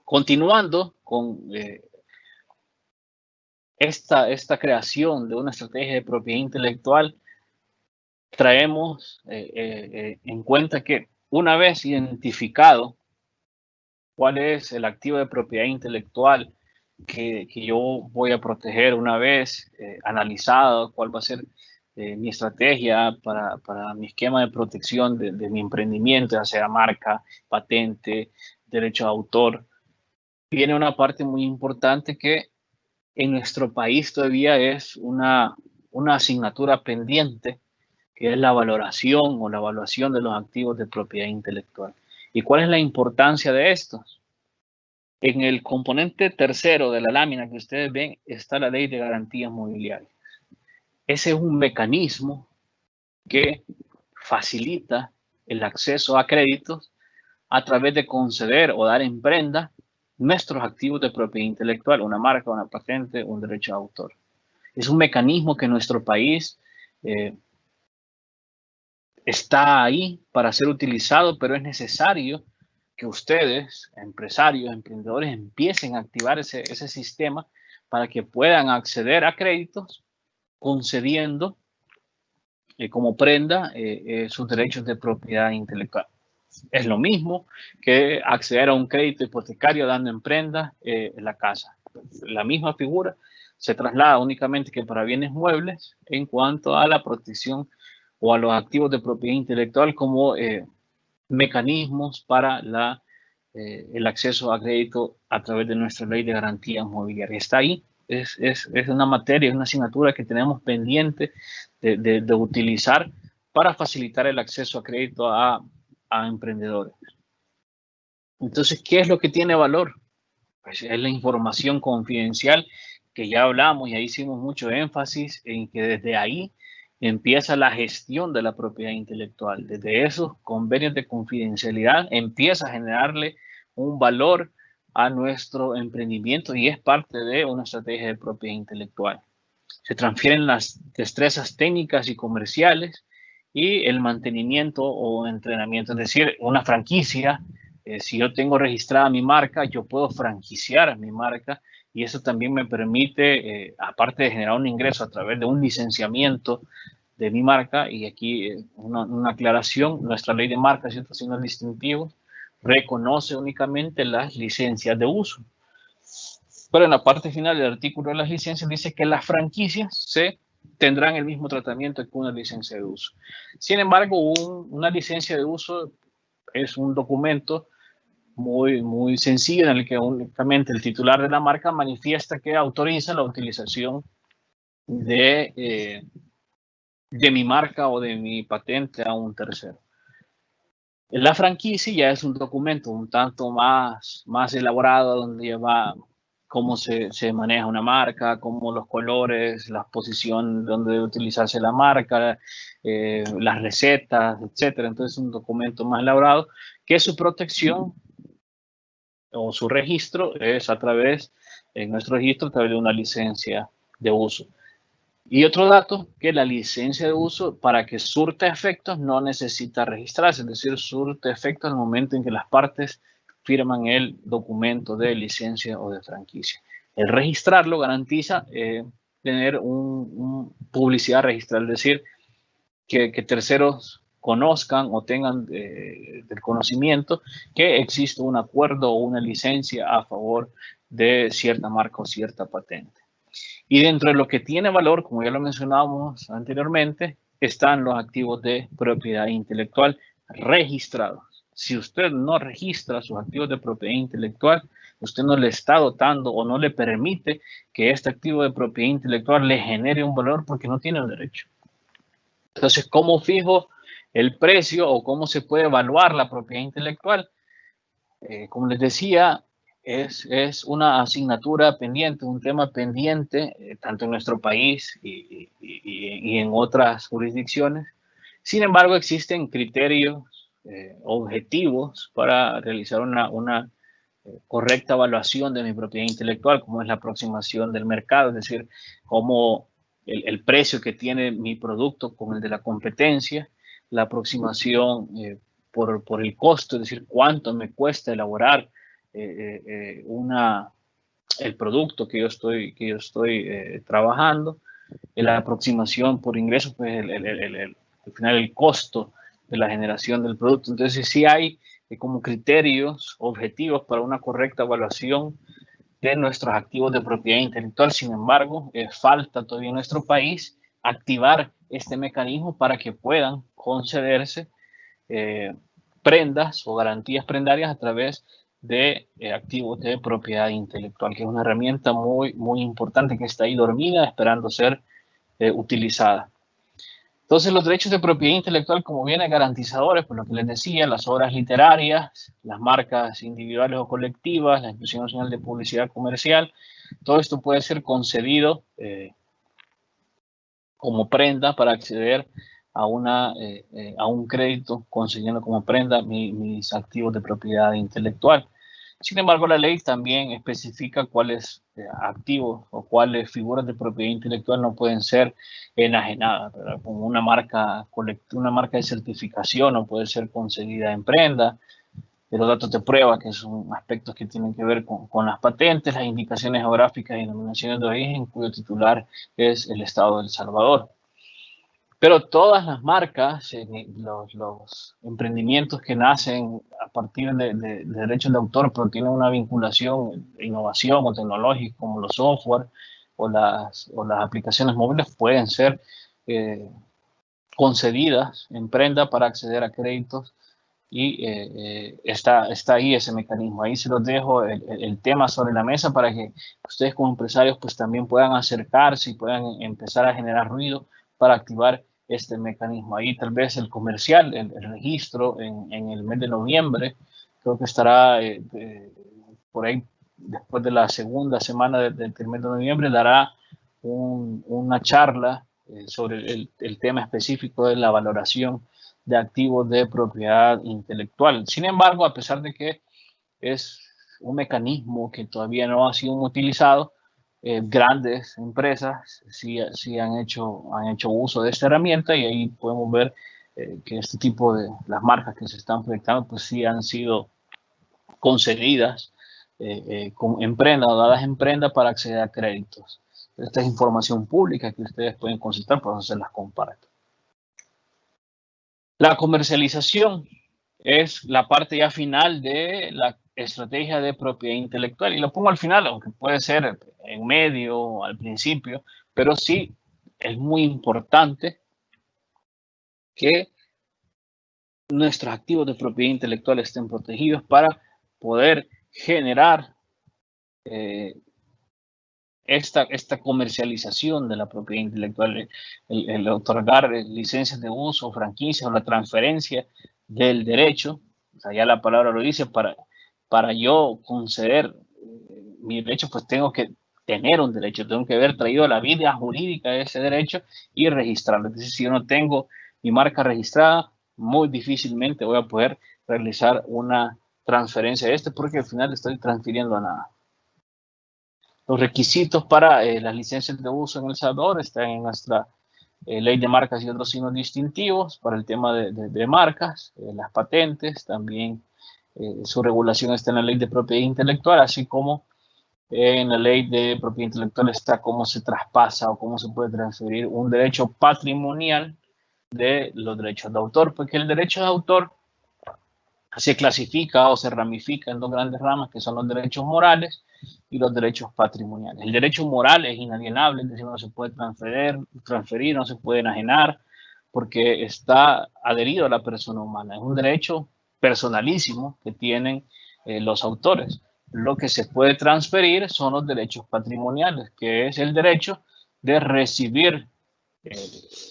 Continuando con esta creación de una estrategia de propiedad intelectual, traemos en cuenta que una vez identificado cuál es el activo de propiedad intelectual que yo voy a proteger, una vez analizado cuál va a ser mi estrategia para mi esquema de protección de mi emprendimiento, ya sea marca, patente, derecho de autor, viene una parte muy importante que en nuestro país todavía es una asignatura pendiente, que es la valoración o la evaluación de los activos de propiedad intelectual. ¿Y cuál es la importancia de estos? En el componente tercero de la lámina que ustedes ven está la ley de garantías mobiliarias. Ese es un mecanismo que facilita el acceso a créditos a través de conceder o dar en prenda nuestros activos de propiedad intelectual, una marca, una patente, un derecho de autor. Es un mecanismo que nuestro país está ahí para ser utilizado, pero es necesario que ustedes, empresarios, emprendedores, empiecen a activar ese sistema para que puedan acceder a créditos concediendo como prenda sus derechos de propiedad intelectual. Es lo mismo que acceder a un crédito hipotecario dando en prenda la casa. La misma figura se traslada únicamente que para bienes muebles en cuanto a la protección o a los activos de propiedad intelectual como mecanismos para el acceso a crédito a través de nuestra ley de garantías mobiliarias. Está ahí, es una materia, es una asignatura que tenemos pendiente de utilizar para facilitar el acceso a crédito a emprendedores. Entonces, ¿qué es lo que tiene valor? Pues es la información confidencial que ya hablamos y ahí hicimos mucho énfasis en que desde ahí empieza la gestión de la propiedad intelectual. Desde esos convenios de confidencialidad empieza a generarle un valor a nuestro emprendimiento y es parte de una estrategia de propiedad intelectual. Se transfieren las destrezas técnicas y comerciales y el mantenimiento o entrenamiento, es decir, una franquicia. Si yo tengo registrada mi marca, yo puedo franquiciar mi marca y eso también me permite, aparte de generar un ingreso a través de un licenciamiento de mi marca, y aquí una aclaración, nuestra ley de marcas y otros signos distintivos reconoce únicamente las licencias de uso. Pero en la parte final del artículo de las licencias dice que las franquicias tendrán el mismo tratamiento que una licencia de uso. Sin embargo, una licencia de uso es un documento muy sencillo en el que únicamente el titular de la marca manifiesta que autoriza la utilización de mi marca o de mi patente a un tercero. La franquicia ya es un documento un tanto más elaborado, donde lleva cómo se maneja una marca, cómo los colores, la posición donde debe utilizarse la marca, las recetas, etcétera. Entonces, es un documento más elaborado que su protección o su registro es en nuestro registro, a través de una licencia de uso. Y otro dato, que la licencia de uso, para que surta efectos, no necesita registrarse, es decir, surte efectos al momento en que las partes firman el documento de licencia o de franquicia. El registrarlo garantiza tener una publicidad registrada, es decir, que terceros conozcan o tengan el conocimiento que existe un acuerdo o una licencia a favor de cierta marca o cierta patente. Y dentro de lo que tiene valor, como ya lo mencionábamos anteriormente, están los activos de propiedad intelectual registrados. Si usted no registra sus activos de propiedad intelectual, usted no le está dotando o no le permite que este activo de propiedad intelectual le genere un valor porque no tiene el derecho. Entonces, ¿cómo fijo el precio o cómo se puede evaluar la propiedad intelectual? Como les decía, es una asignatura pendiente, un tema pendiente, tanto en nuestro país y en otras jurisdicciones, Sin embargo, existen criterios objetivos para realizar una correcta evaluación de mi propiedad intelectual, como es la aproximación del mercado, es decir, cómo el precio que tiene mi producto con el de la competencia, la aproximación por el costo, es decir, cuánto me cuesta elaborar el producto que yo estoy trabajando, la aproximación por ingresos, pues al final el costo de la generación del producto. Entonces, sí hay como criterios objetivos para una correcta evaluación de nuestros activos de propiedad intelectual. Sin embargo, falta todavía en nuestro país activar este mecanismo para que puedan concederse prendas o garantías prendarias a través de activos de propiedad intelectual, que es una herramienta muy importante que está ahí dormida esperando ser utilizada. Entonces, los derechos de propiedad intelectual como bienes garantizadores, por lo que les decía, las obras literarias, las marcas individuales o colectivas, la Institución Nacional de Publicidad Comercial, todo esto puede ser concedido como prenda para acceder a un crédito, concediendo como prenda mis activos de propiedad intelectual. Sin embargo, la ley también especifica cuáles activos o cuáles figuras de propiedad intelectual no pueden ser enajenadas, ¿verdad? Como una marca de certificación no puede ser concedida en prenda, los datos de prueba, que son aspectos que tienen que ver con las patentes, las indicaciones geográficas y denominaciones de origen, cuyo titular es el Estado de El Salvador. Pero todas las marcas, los emprendimientos que nacen a partir de derechos de autor, pero tienen una vinculación de innovación o tecnológica, como los software o las aplicaciones móviles, pueden ser concedidas en prenda para acceder a créditos y está ahí ese mecanismo. Ahí se los dejo el tema sobre la mesa para que ustedes como empresarios pues también puedan acercarse y puedan empezar a generar ruido para activar este mecanismo. Ahí tal vez el comercial, el registro en el mes de noviembre, creo que estará por ahí después de la segunda semana del mes de noviembre, dará una charla sobre el tema específico de la valoración de activos de propiedad intelectual. Sin embargo, a pesar de que es un mecanismo que todavía no ha sido utilizado, grandes empresas sí han hecho uso de esta herramienta y ahí podemos ver que este tipo de las marcas que se están proyectando pues sí han sido concedidas en prenda o dadas en prenda para acceder a créditos. Esta es información pública que ustedes pueden consultar, por eso se las comparto. La comercialización es la parte ya final de la estrategia de propiedad intelectual. Y lo pongo al final, aunque puede ser en medio o al principio, pero sí es muy importante que nuestros activos de propiedad intelectual estén protegidos para poder generar esta comercialización de la propiedad intelectual, el otorgar licencias de uso, franquicias o la transferencia del derecho, o sea, ya la palabra lo dice, para yo conceder mi derecho, pues tengo que tener un derecho, tengo que haber traído la vida jurídica de ese derecho y registrarlo. Entonces, si yo no tengo mi marca registrada, muy difícilmente voy a poder realizar una transferencia de porque al final estoy transfiriendo a nada. Los requisitos para las licencias de uso en El Salvador están en nuestra ley de marcas y otros signos distintivos para el tema de marcas, las patentes, también su regulación está en la ley de propiedad intelectual, así como en la ley de propiedad intelectual está cómo se traspasa o cómo se puede transferir un derecho patrimonial de los derechos de autor, porque el derecho de autor se clasifica o se ramifica en dos grandes ramas, que son los derechos morales y los derechos patrimoniales. El derecho moral es inalienable, es decir, no se puede transferir, no se puede enajenar, porque está adherido a la persona humana. Es un derecho personalísimo que tienen los autores. Lo que se puede transferir son los derechos patrimoniales, que es el derecho de recibir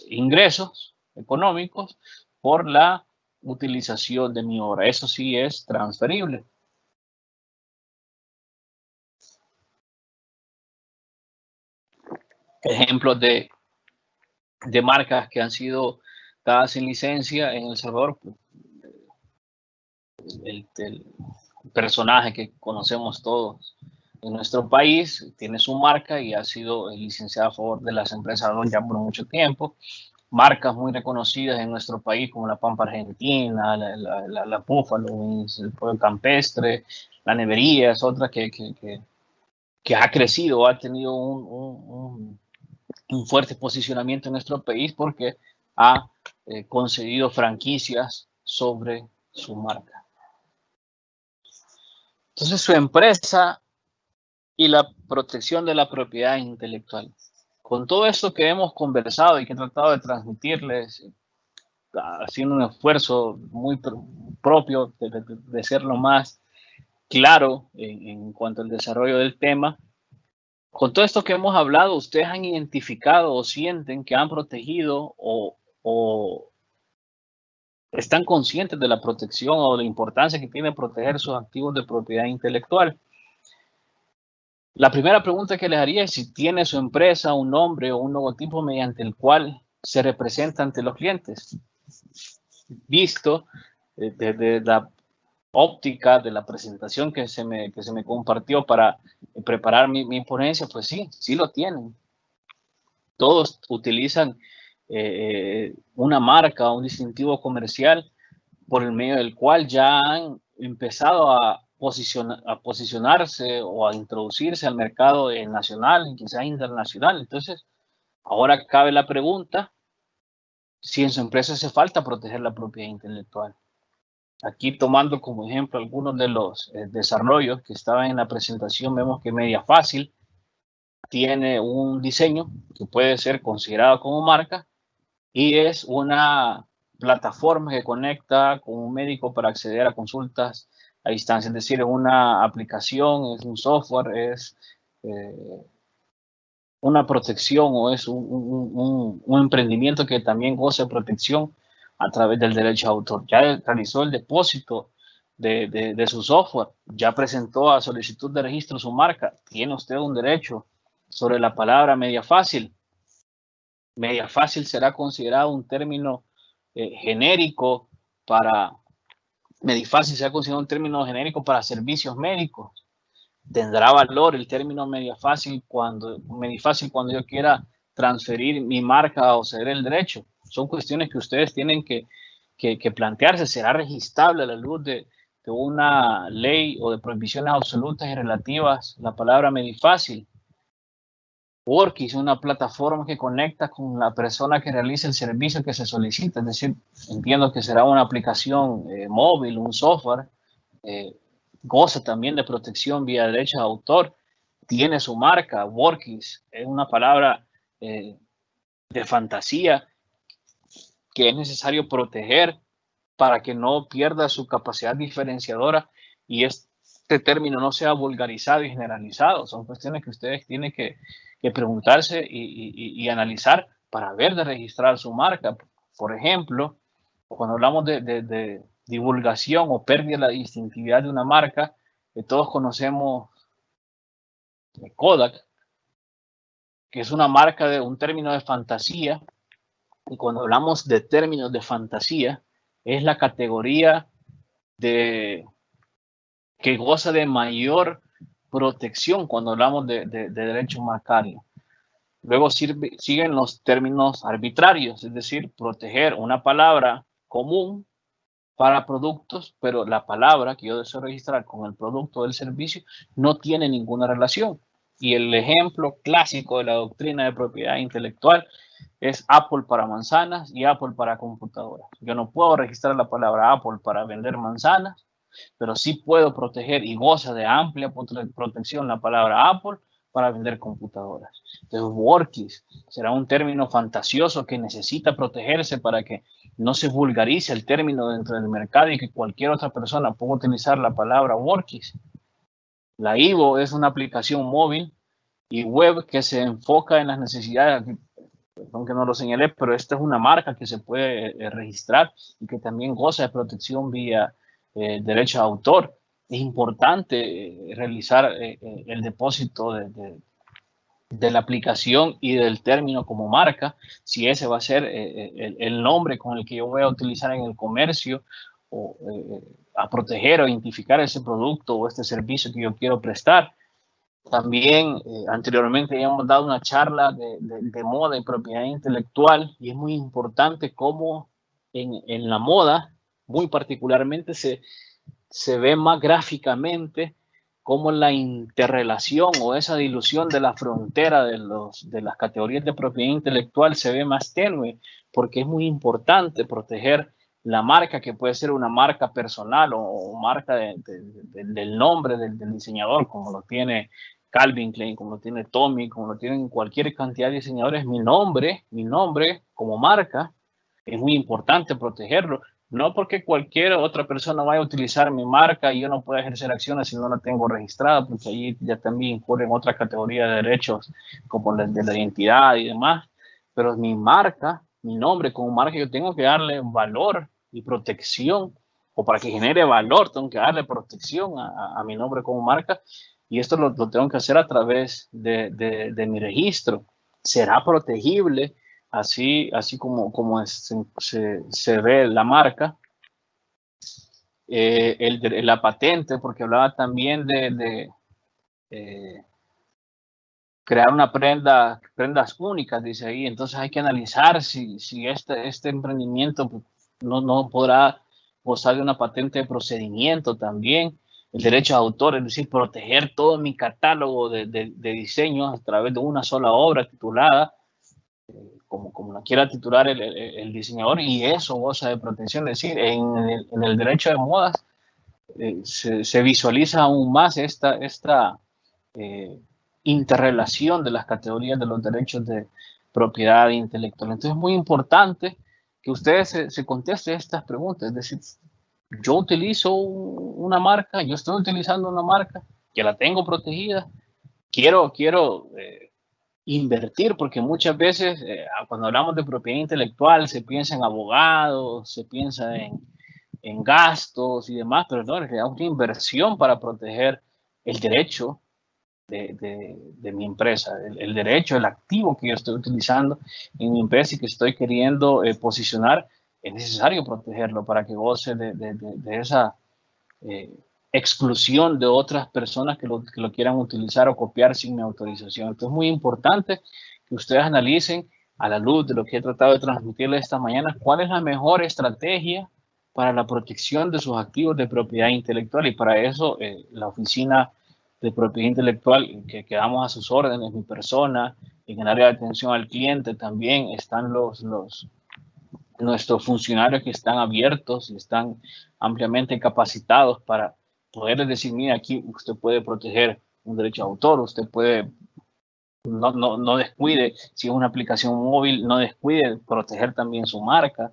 ingresos económicos por la utilización de mi obra. Eso sí es transferible. Ejemplos de marcas que han sido cada sin licencia en El Salvador, pues, el personaje que conocemos todos en nuestro país tiene su marca y ha sido licenciado a favor de las empresas ya por mucho tiempo. Marcas muy reconocidas en nuestro país como la Pampa Argentina, la Búfalo, el Pollo Campestre, la Nevería, es otra que ha crecido, ha tenido un fuerte posicionamiento en nuestro país porque ha concedido franquicias sobre su marca. Entonces, su empresa y la protección de la propiedad intelectual. Con todo esto que hemos conversado y que he tratado de transmitirles, haciendo un esfuerzo muy propio de ser lo más claro en cuanto al desarrollo del tema, con todo esto que hemos hablado, ¿ustedes han identificado o sienten que han protegido o están conscientes de la protección o de la importancia que tiene proteger sus activos de propiedad intelectual? La primera pregunta que les haría es si tiene su empresa un nombre o un logotipo mediante el cual se representa ante los clientes. Visto desde la óptica de la presentación que se me compartió para preparar mi ponencia, pues sí lo tienen. Todos utilizan una marca, un distintivo comercial por el medio del cual ya han empezado a posicionarse o a introducirse al mercado nacional y quizás internacional. Entonces, ahora cabe la pregunta si en su empresa hace falta proteger la propiedad intelectual. Aquí tomando como ejemplo algunos de los desarrollos que estaban en la presentación, vemos que Mediafácil tiene un diseño que puede ser considerado como marca y es una plataforma que conecta con un médico para acceder a consultas a distancia, es decir, es una aplicación, es un software, es una protección o es un emprendimiento que también goza de protección a través del derecho de autor. Ya realizó el depósito de su software, ya presentó a solicitud de registro su marca, tiene usted un derecho sobre la palabra Mediafácil. Mediafácil será considerado un término genérico para Mediafácil será considerado un término genérico para servicios médicos. Tendrá valor el término Mediafácil cuando yo quiera transferir mi marca o ceder el derecho. Son cuestiones que ustedes tienen que plantearse. ¿Será registrable a la luz de una ley o de prohibiciones absolutas y relativas la palabra Mediafácil? Workis es una plataforma que conecta con la persona que realiza el servicio que se solicita, es decir, entiendo que será una aplicación móvil, un software, goza también de protección vía derecho de autor, tiene su marca. Workis es una palabra de fantasía que es necesario proteger para que no pierda su capacidad diferenciadora y este término no sea vulgarizado y generalizado. Son cuestiones que ustedes tienen que preguntarse y analizar para ver de registrar su marca. Por ejemplo, cuando hablamos de divulgación o pérdida de la distintividad de una marca, todos conocemos Kodak, que es una marca de un término de fantasía, y cuando hablamos de términos de fantasía, es la categoría que goza de mayor protección cuando hablamos de derecho marcario. Luego siguen los términos arbitrarios, es decir, proteger una palabra común para productos, pero la palabra que yo deseo registrar con el producto del servicio no tiene ninguna relación. Y el ejemplo clásico de la doctrina de propiedad intelectual es Apple para manzanas y Apple para computadoras. Yo no puedo registrar la palabra Apple para vender manzanas, pero sí puedo proteger y goza de amplia protección la palabra Apple para vender computadoras. Entonces, Workis será un término fantasioso que necesita protegerse para que no se vulgarice el término dentro del mercado y que cualquier otra persona pueda utilizar la palabra Workis. La Ivo es una aplicación móvil y web que se enfoca en las necesidades, aunque no lo señalé, pero esta es una marca que se puede registrar y que también goza de protección vía derecho de autor. Es importante realizar el depósito de la aplicación y del término como marca, si ese va a ser el nombre con el que yo voy a utilizar en el comercio o a proteger o identificar ese producto o este servicio que yo quiero prestar. También anteriormente ya hemos dado una charla de moda y propiedad intelectual, y es muy importante cómo en la moda, muy particularmente, se ve más gráficamente cómo la interrelación o esa dilución de la frontera de las categorías de propiedad intelectual se ve más tenue, porque es muy importante proteger la marca, que puede ser una marca personal o marca del nombre del diseñador, como lo tiene Calvin Klein, como lo tiene Tommy, como lo tienen cualquier cantidad de diseñadores. Mi nombre como marca, es muy importante protegerlo. No porque cualquier otra persona vaya a utilizar mi marca y yo no pueda ejercer acciones si no la tengo registrada, porque ahí ya también incurren otra categoría de derechos, como la de la identidad y demás. Pero mi marca, mi nombre como marca, yo tengo que darle valor y protección, o para que genere valor, tengo que darle protección a mi nombre como marca, y esto lo tengo que hacer a través de mi registro. Será protegible, así como se ve la marca, la patente, porque hablaba también de crear una prendas únicas, dice ahí. Entonces hay que analizar si este emprendimiento no podrá gozar de una patente de procedimiento también. El derecho de autor, es decir, proteger todo mi catálogo de diseños a través de una sola obra titulada, como la quiera titular el diseñador, y eso goza de protección. Es decir, en el derecho de modas se visualiza aún más esta interrelación de las categorías de los derechos de propiedad intelectual. Entonces es muy importante que ustedes se contesten estas preguntas. Es decir, yo utilizo una marca, yo estoy utilizando una marca que la tengo protegida, quiero invertir, porque muchas veces cuando hablamos de propiedad intelectual se piensa en abogados, se piensa en gastos y demás, pero no, en realidad es una inversión para proteger el derecho de mi empresa, el derecho, el activo que yo estoy utilizando en mi empresa y que estoy queriendo posicionar. Es necesario protegerlo para que goce de esa exclusión de otras personas que lo quieran utilizar o copiar sin mi autorización. Entonces es muy importante que ustedes analicen, a la luz de lo que he tratado de transmitirles esta mañana, cuál es la mejor estrategia para la protección de sus activos de propiedad intelectual. Y para eso la oficina de propiedad intelectual, que quedamos a sus órdenes, mi persona, en el área de atención al cliente también están nuestros funcionarios, que están abiertos y están ampliamente capacitados para poder decir, mira, aquí usted puede proteger un derecho de autor, usted puede, no descuide, si es una aplicación móvil, no descuide proteger también su marca.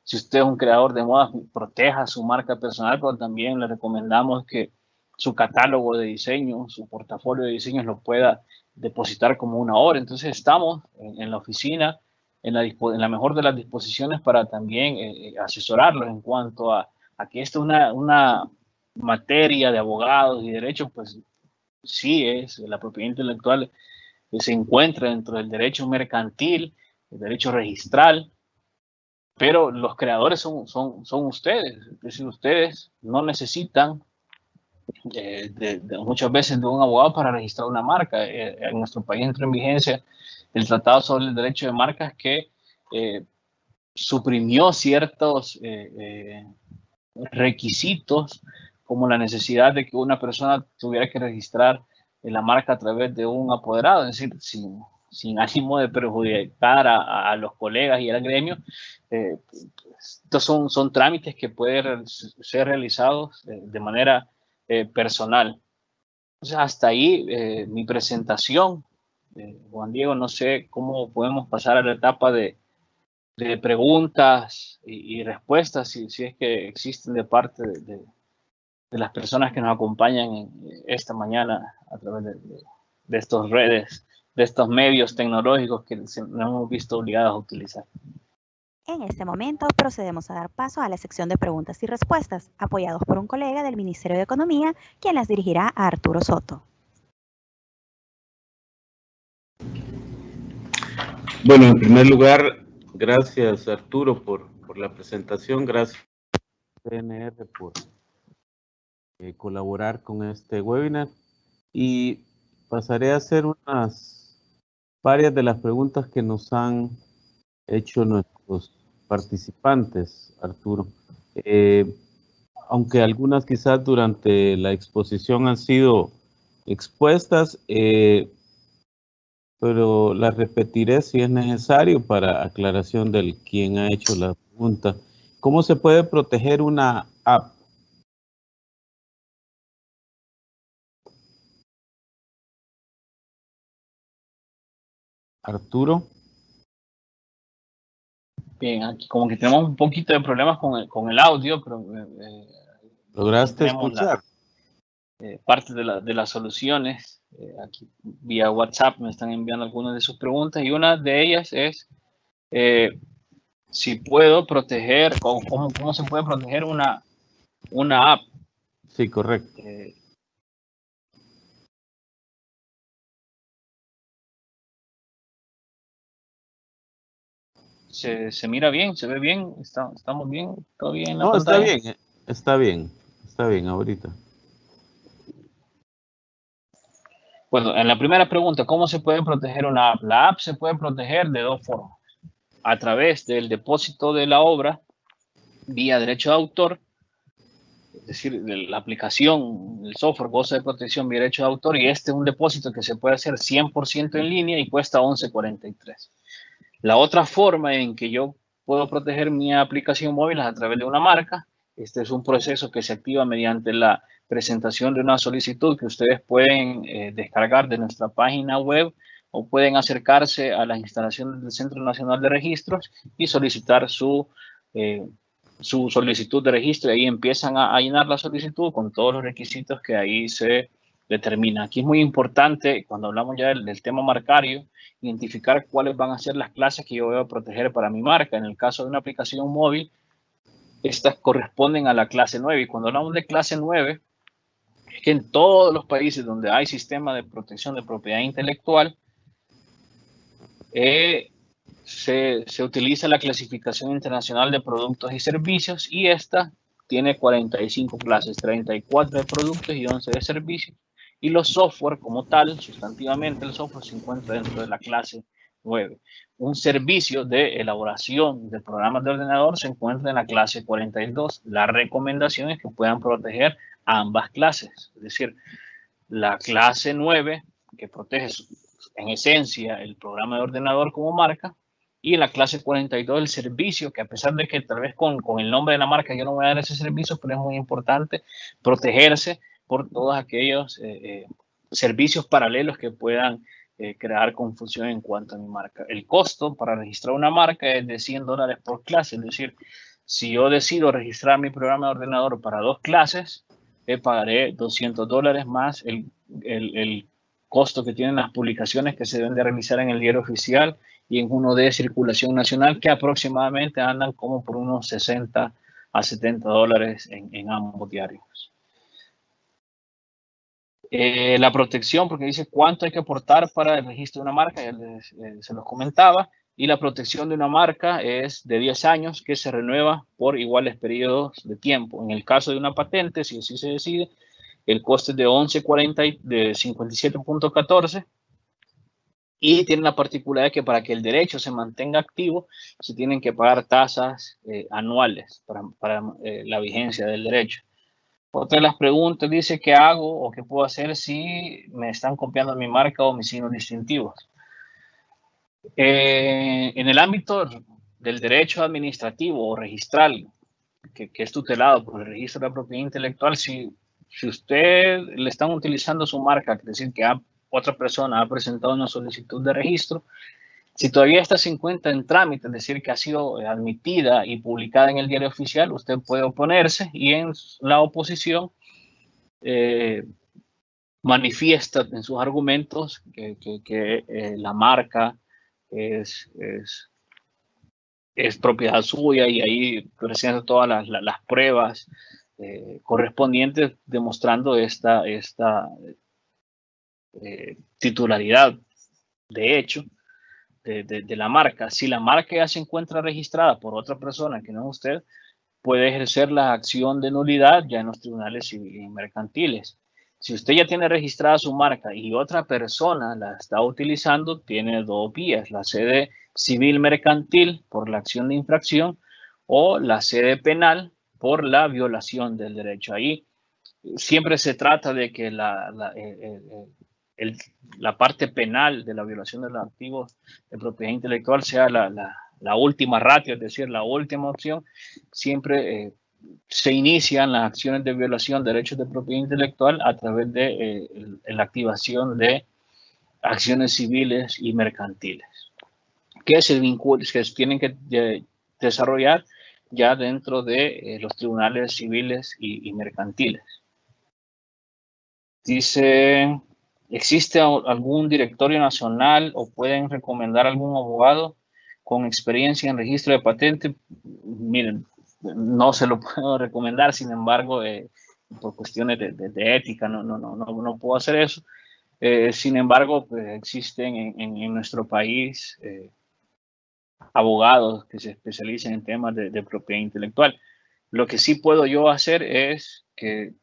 Si usted es un creador de moda, proteja su marca personal, pero también le recomendamos que su catálogo de diseño, su portafolio de diseños lo pueda depositar como una obra. Entonces estamos en la oficina en la mejor de las disposiciones para también asesorarlos en cuanto a que esto es una materia de abogados y derechos. Pues sí, es la propiedad intelectual que se encuentra dentro del derecho mercantil, el derecho registral, pero los creadores son ustedes. Es decir, ustedes no necesitan muchas veces de un abogado para registrar una marca. En nuestro país entró en vigencia el Tratado sobre el Derecho de Marcas, que suprimió ciertos requisitos, como la necesidad de que una persona tuviera que registrar la marca a través de un apoderado, es decir, sin ánimo de perjudicar a los colegas y al gremio. Estos son trámites que pueden ser realizados de manera personal. Entonces, hasta ahí mi presentación. Juan Diego, no sé cómo podemos pasar a la etapa de preguntas y respuestas, si es que existen de parte de las personas que nos acompañan esta mañana a través de estas redes, de estos medios tecnológicos que nos hemos visto obligados a utilizar. En este momento procedemos a dar paso a la sección de preguntas y respuestas, apoyados por un colega del Ministerio de Economía, quien las dirigirá a Arturo Soto. Bueno, en primer lugar, gracias Arturo por la presentación, gracias PNR por colaborar con este webinar y pasaré a hacer varias de las preguntas que nos han hecho nuestros participantes, Arturo. Aunque algunas quizás durante la exposición han sido expuestas, pero las repetiré si es necesario para aclaración del quien ha hecho la pregunta. ¿Cómo se puede proteger una app? Arturo. Bien, aquí como que tenemos un poquito de problemas con el audio, pero ¿Lograste tenemos escuchar? parte de las soluciones. Aquí vía WhatsApp me están enviando algunas de sus preguntas y una de ellas es si puedo proteger, cómo se puede proteger una app. Sí, correcto. Se mira bien, se ve bien, estamos bien, todo bien en la No, pantalla. está bien ahorita. Bueno, en la primera pregunta, ¿cómo se puede proteger una app? La app se puede proteger de dos formas. A través del depósito de la obra, vía derecho de autor, es decir, la aplicación, el software goza de protección vía derecho de autor, y este es un depósito que se puede hacer 100% en línea y cuesta 11.43. La otra forma en que yo puedo proteger mi aplicación móvil es a través de una marca. Este es un proceso que se activa mediante la presentación de una solicitud que ustedes pueden descargar de nuestra página web o pueden acercarse a las instalaciones del Centro Nacional de Registros y solicitar su solicitud de registro. Y ahí empiezan a llenar la solicitud con todos los requisitos que ahí se determinan. Aquí es muy importante, cuando hablamos ya del tema marcario, identificar cuáles van a ser las clases que yo voy a proteger para mi marca. En el caso de una aplicación móvil, estas corresponden a la clase 9. Y cuando hablamos de clase 9, es que en todos los países donde hay sistema de protección de propiedad intelectual, se utiliza la clasificación internacional de productos y servicios, y esta tiene 45 clases, 34 de productos y 11 de servicios. Y los software como tal, sustantivamente el software se encuentra dentro de la clase 9. Un servicio de elaboración de programas de ordenador se encuentra en la clase 42. La recomendación es que puedan proteger ambas clases, es decir, la clase 9, que protege en esencia el programa de ordenador como marca, y en la clase 42 el servicio, que a pesar de que tal vez con el nombre de la marca yo no voy a dar ese servicio, pero es muy importante protegerse por todos aquellos servicios paralelos que puedan crear confusión en cuanto a mi marca. El costo para registrar una marca es de $100 por clase, es decir, si yo decido registrar mi programa de ordenador para 2 clases, pagaré $200 más el costo que tienen las publicaciones que se deben de realizar en el diario oficial y en uno de circulación nacional, que aproximadamente andan como por unos $60 a $70 en ambos diarios. La protección, porque dice cuánto hay que aportar para el registro de una marca, ya se los comentaba, y la protección de una marca es de 10 años que se renueva por iguales periodos de tiempo. En el caso de una patente, si así se decide, el coste es de 57.14 y tiene la particularidad que para que el derecho se mantenga activo se tienen que pagar tasas anuales para la vigencia del derecho. Otra de las preguntas dice qué hago o qué puedo hacer si me están copiando mi marca o mis signos distintivos. En el ámbito del derecho administrativo o registral, que es tutelado por el registro de la propiedad intelectual, si usted le están utilizando su marca, es decir, que otra persona ha presentado una solicitud de registro, si todavía esta se encuentra en trámite, es decir, que ha sido admitida y publicada en el diario oficial, usted puede oponerse y en la oposición manifiesta en sus argumentos que la marca es propiedad suya y ahí presenta todas las pruebas correspondientes demostrando esta titularidad de hecho. de la marca. Si la marca ya se encuentra registrada por otra persona que no es usted, puede ejercer la acción de nulidad ya en los tribunales civiles y mercantiles. Si usted ya tiene registrada su marca y otra persona la está utilizando, tiene dos vías: la sede civil mercantil por la acción de infracción o la sede penal por la violación del derecho. Ahí siempre se trata de que la parte penal de la violación de los activos de propiedad intelectual sea la última ratio, es decir, la última opción. Siempre se inician las acciones de violación de derechos de propiedad intelectual a través de la activación de acciones civiles y mercantiles, que tienen que desarrollar ya dentro de los tribunales civiles y mercantiles. Dice, ¿existe algún directorio nacional o pueden recomendar algún abogado con experiencia en registro de patente? Miren, no se lo puedo recomendar, sin embargo, por cuestiones de ética no puedo hacer eso. Sin embargo, pues, existen en nuestro país abogados que se especializan en temas de propiedad intelectual. Lo que sí puedo yo hacer es que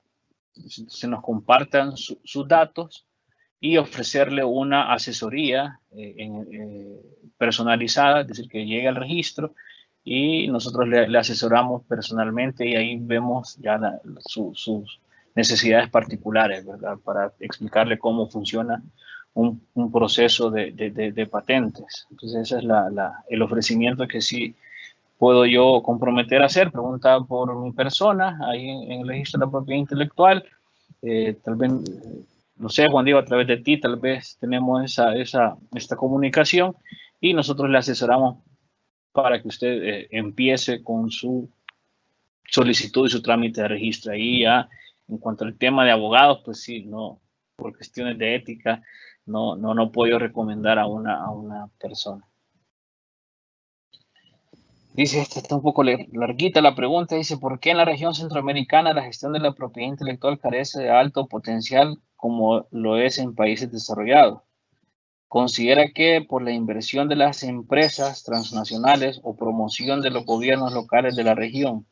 se nos compartan sus datos y ofrecerle una asesoría personalizada, es decir, que llegue al registro y nosotros le asesoramos personalmente y ahí vemos ya sus necesidades particulares, ¿verdad? Para explicarle cómo funciona un proceso de patentes. Entonces, ese es el ofrecimiento que sí puedo yo comprometer a hacer. Pregunta por mi persona, ahí en el registro de la propiedad intelectual. Tal vez, no sé, Juan Diego, a través de ti, tal vez tenemos esta comunicación y nosotros le asesoramos para que usted empiece con su solicitud y su trámite de registro. Ahí ya, en cuanto al tema de abogados, pues sí, no, por cuestiones de ética, no puedo recomendar a una persona. Dice, esta está un poco larguita la pregunta, dice, ¿por qué en la región centroamericana la gestión de la propiedad intelectual carece de alto potencial como lo es en países desarrollados? ¿Considera que por la inversión de las empresas transnacionales o promoción de los gobiernos locales de la región,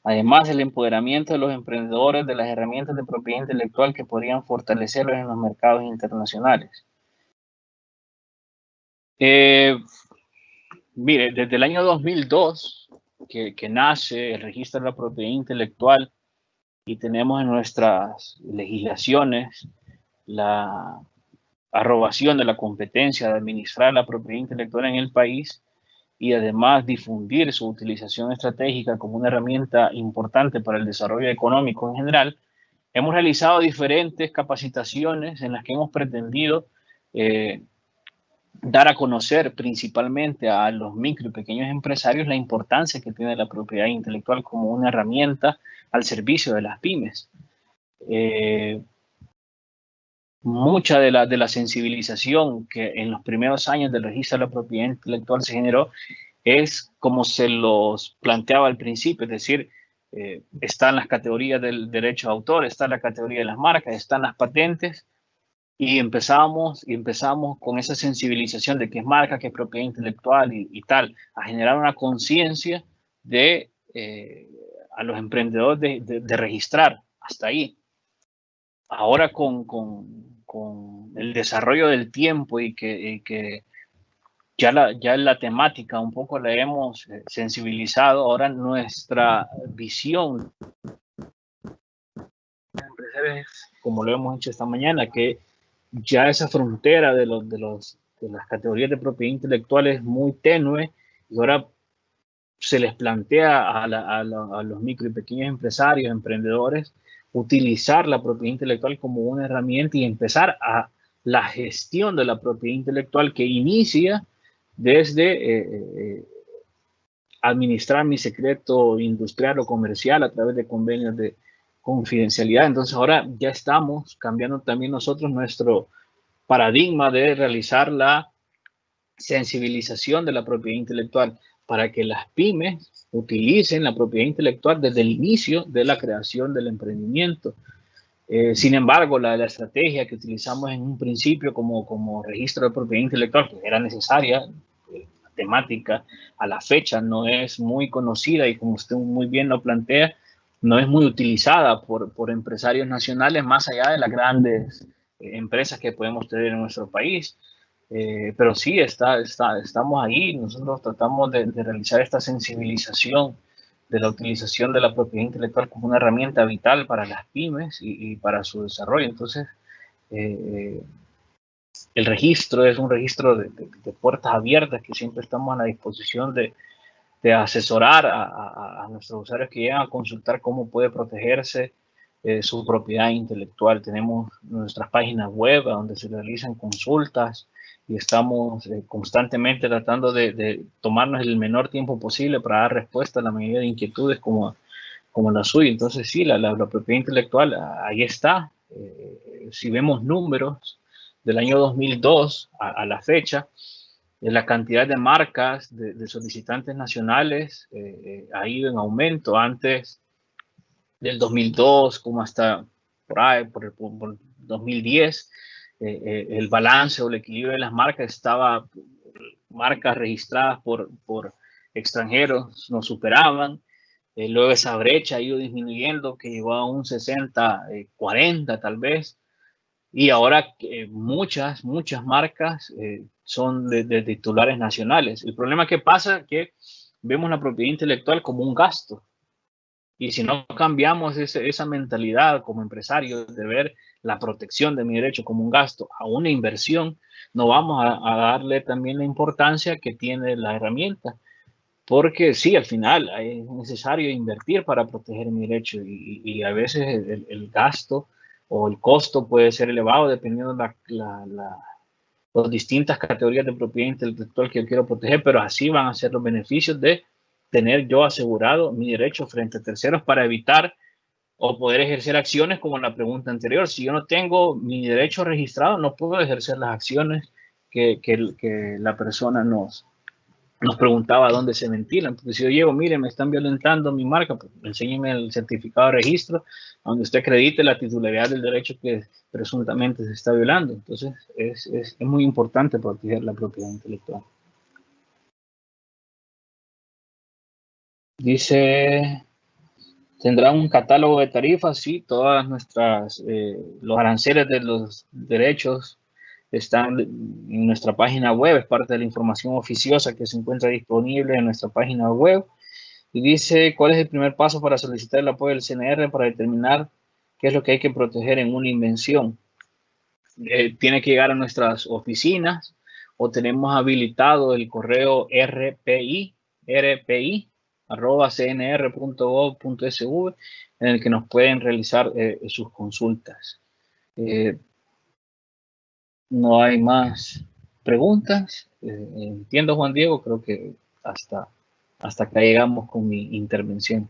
además del empoderamiento de los emprendedores de las herramientas de propiedad intelectual que podrían fortalecerlos en los mercados internacionales? Mire, desde el año 2002 que nace el registro de la propiedad intelectual y tenemos en nuestras legislaciones la arrogación de la competencia de administrar la propiedad intelectual en el país y además difundir su utilización estratégica como una herramienta importante para el desarrollo económico en general. Hemos realizado diferentes capacitaciones en las que hemos pretendido dar a conocer principalmente a los micro y pequeños empresarios la importancia que tiene la propiedad intelectual como una herramienta al servicio de las pymes. Mucha de la sensibilización que en los primeros años del registro de la propiedad intelectual se generó es como se los planteaba al principio, es decir, están las categorías del derecho de autor, está la categoría de las marcas, están las patentes, y empezamos con esa sensibilización de qué es marca, qué es propiedad intelectual y tal, a generar una conciencia a los emprendedores de registrar hasta ahí. Ahora con el desarrollo del tiempo y que ya la temática un poco la hemos sensibilizado, ahora nuestra visión es, como lo hemos hecho esta mañana, que ya esa frontera de las categorías de propiedad intelectual es muy tenue y ahora se les plantea a los micro y pequeños empresarios, emprendedores, utilizar la propiedad intelectual como una herramienta y empezar a la gestión de la propiedad intelectual que inicia desde administrar mi secreto industrial o comercial a través de convenios de confidencialidad. Entonces ahora ya estamos cambiando también nosotros nuestro paradigma de realizar la sensibilización de la propiedad intelectual para que las pymes utilicen la propiedad intelectual desde el inicio de la creación del emprendimiento. Sin embargo, la estrategia que utilizamos en un principio como registro de propiedad intelectual, que era necesaria, la temática a la fecha no es muy conocida y como usted muy bien lo plantea, no es muy utilizada por empresarios nacionales más allá de las grandes empresas que podemos tener en nuestro país. Pero sí, estamos ahí, nosotros tratamos de realizar esta sensibilización de la utilización de la propiedad intelectual como una herramienta vital para las pymes y para su desarrollo. Entonces, el registro es un registro de puertas abiertas que siempre estamos a la disposición de asesorar a nuestros usuarios que llegan a consultar cómo puede protegerse su propiedad intelectual. Tenemos nuestras páginas web donde se realizan consultas y estamos constantemente tratando de tomarnos el menor tiempo posible para dar respuesta a la mayoría de inquietudes como la suya. Entonces sí, la propiedad intelectual ahí está. Si vemos números del año 2002 a la fecha, la cantidad de marcas de solicitantes nacionales ha ido en aumento. Antes del 2002 como hasta por ahí, por 2010, el balance o el equilibrio de las marcas estaba, marcas registradas por extranjeros nos superaban. Luego esa brecha ha ido disminuyendo, que llegó a un 60-40 tal vez. Y ahora muchas marcas son de titulares nacionales. El problema que pasa es que vemos la propiedad intelectual como un gasto. Y si no cambiamos esa mentalidad como empresarios de ver la protección de mi derecho como un gasto a una inversión, no vamos a darle también la importancia que tiene la herramienta. Porque sí, al final es necesario invertir para proteger mi derecho y a veces el gasto o el costo puede ser elevado dependiendo de las distintas categorías de propiedad intelectual que yo quiero proteger, pero así van a ser los beneficios de tener yo asegurado mi derecho frente a terceros para evitar o poder ejercer acciones como en la pregunta anterior. Si yo no tengo mi derecho registrado, no puedo ejercer las acciones que la persona nos preguntaba dónde se ventilan. Porque si yo llego, mire, me están violentando mi marca, pues enséñeme el certificado de registro donde usted acredite la titularidad del derecho que presuntamente se está violando. Entonces, es muy importante proteger la propiedad intelectual. Dice, ¿tendrá un catálogo de tarifas? Sí, todas los aranceles de los derechos están en nuestra página web, es parte de la información oficiosa que se encuentra disponible en nuestra página web. Y dice, ¿cuál es el primer paso para solicitar el apoyo del CNR para determinar qué es lo que hay que proteger en una invención? Tiene que llegar a nuestras oficinas o tenemos habilitado el correo rpi@cnr.gov.sv en el que nos pueden realizar sus consultas. No hay más preguntas. Entiendo, Juan Diego, creo que hasta acá llegamos con mi intervención.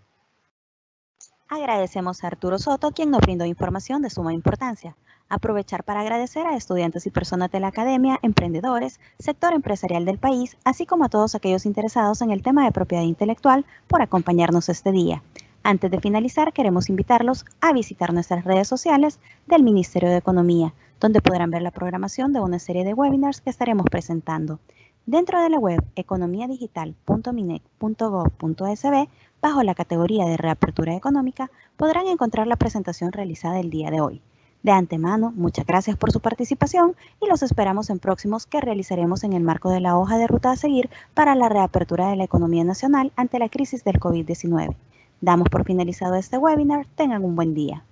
Agradecemos a Arturo Soto, quien nos brindó información de suma importancia. Aprovechar para agradecer a estudiantes y personas de la academia, emprendedores, sector empresarial del país, así como a todos aquellos interesados en el tema de propiedad intelectual por acompañarnos este día. Antes de finalizar, queremos invitarlos a visitar nuestras redes sociales del Ministerio de Economía, donde podrán ver la programación de una serie de webinars que estaremos presentando. Dentro de la web economiadigital.minec.gov.sb, bajo la categoría de Reapertura Económica, podrán encontrar la presentación realizada el día de hoy. De antemano, muchas gracias por su participación y los esperamos en próximos que realizaremos en el marco de la hoja de ruta a seguir para la reapertura de la economía nacional ante la crisis del COVID-19. Damos por finalizado este webinar. Tengan un buen día.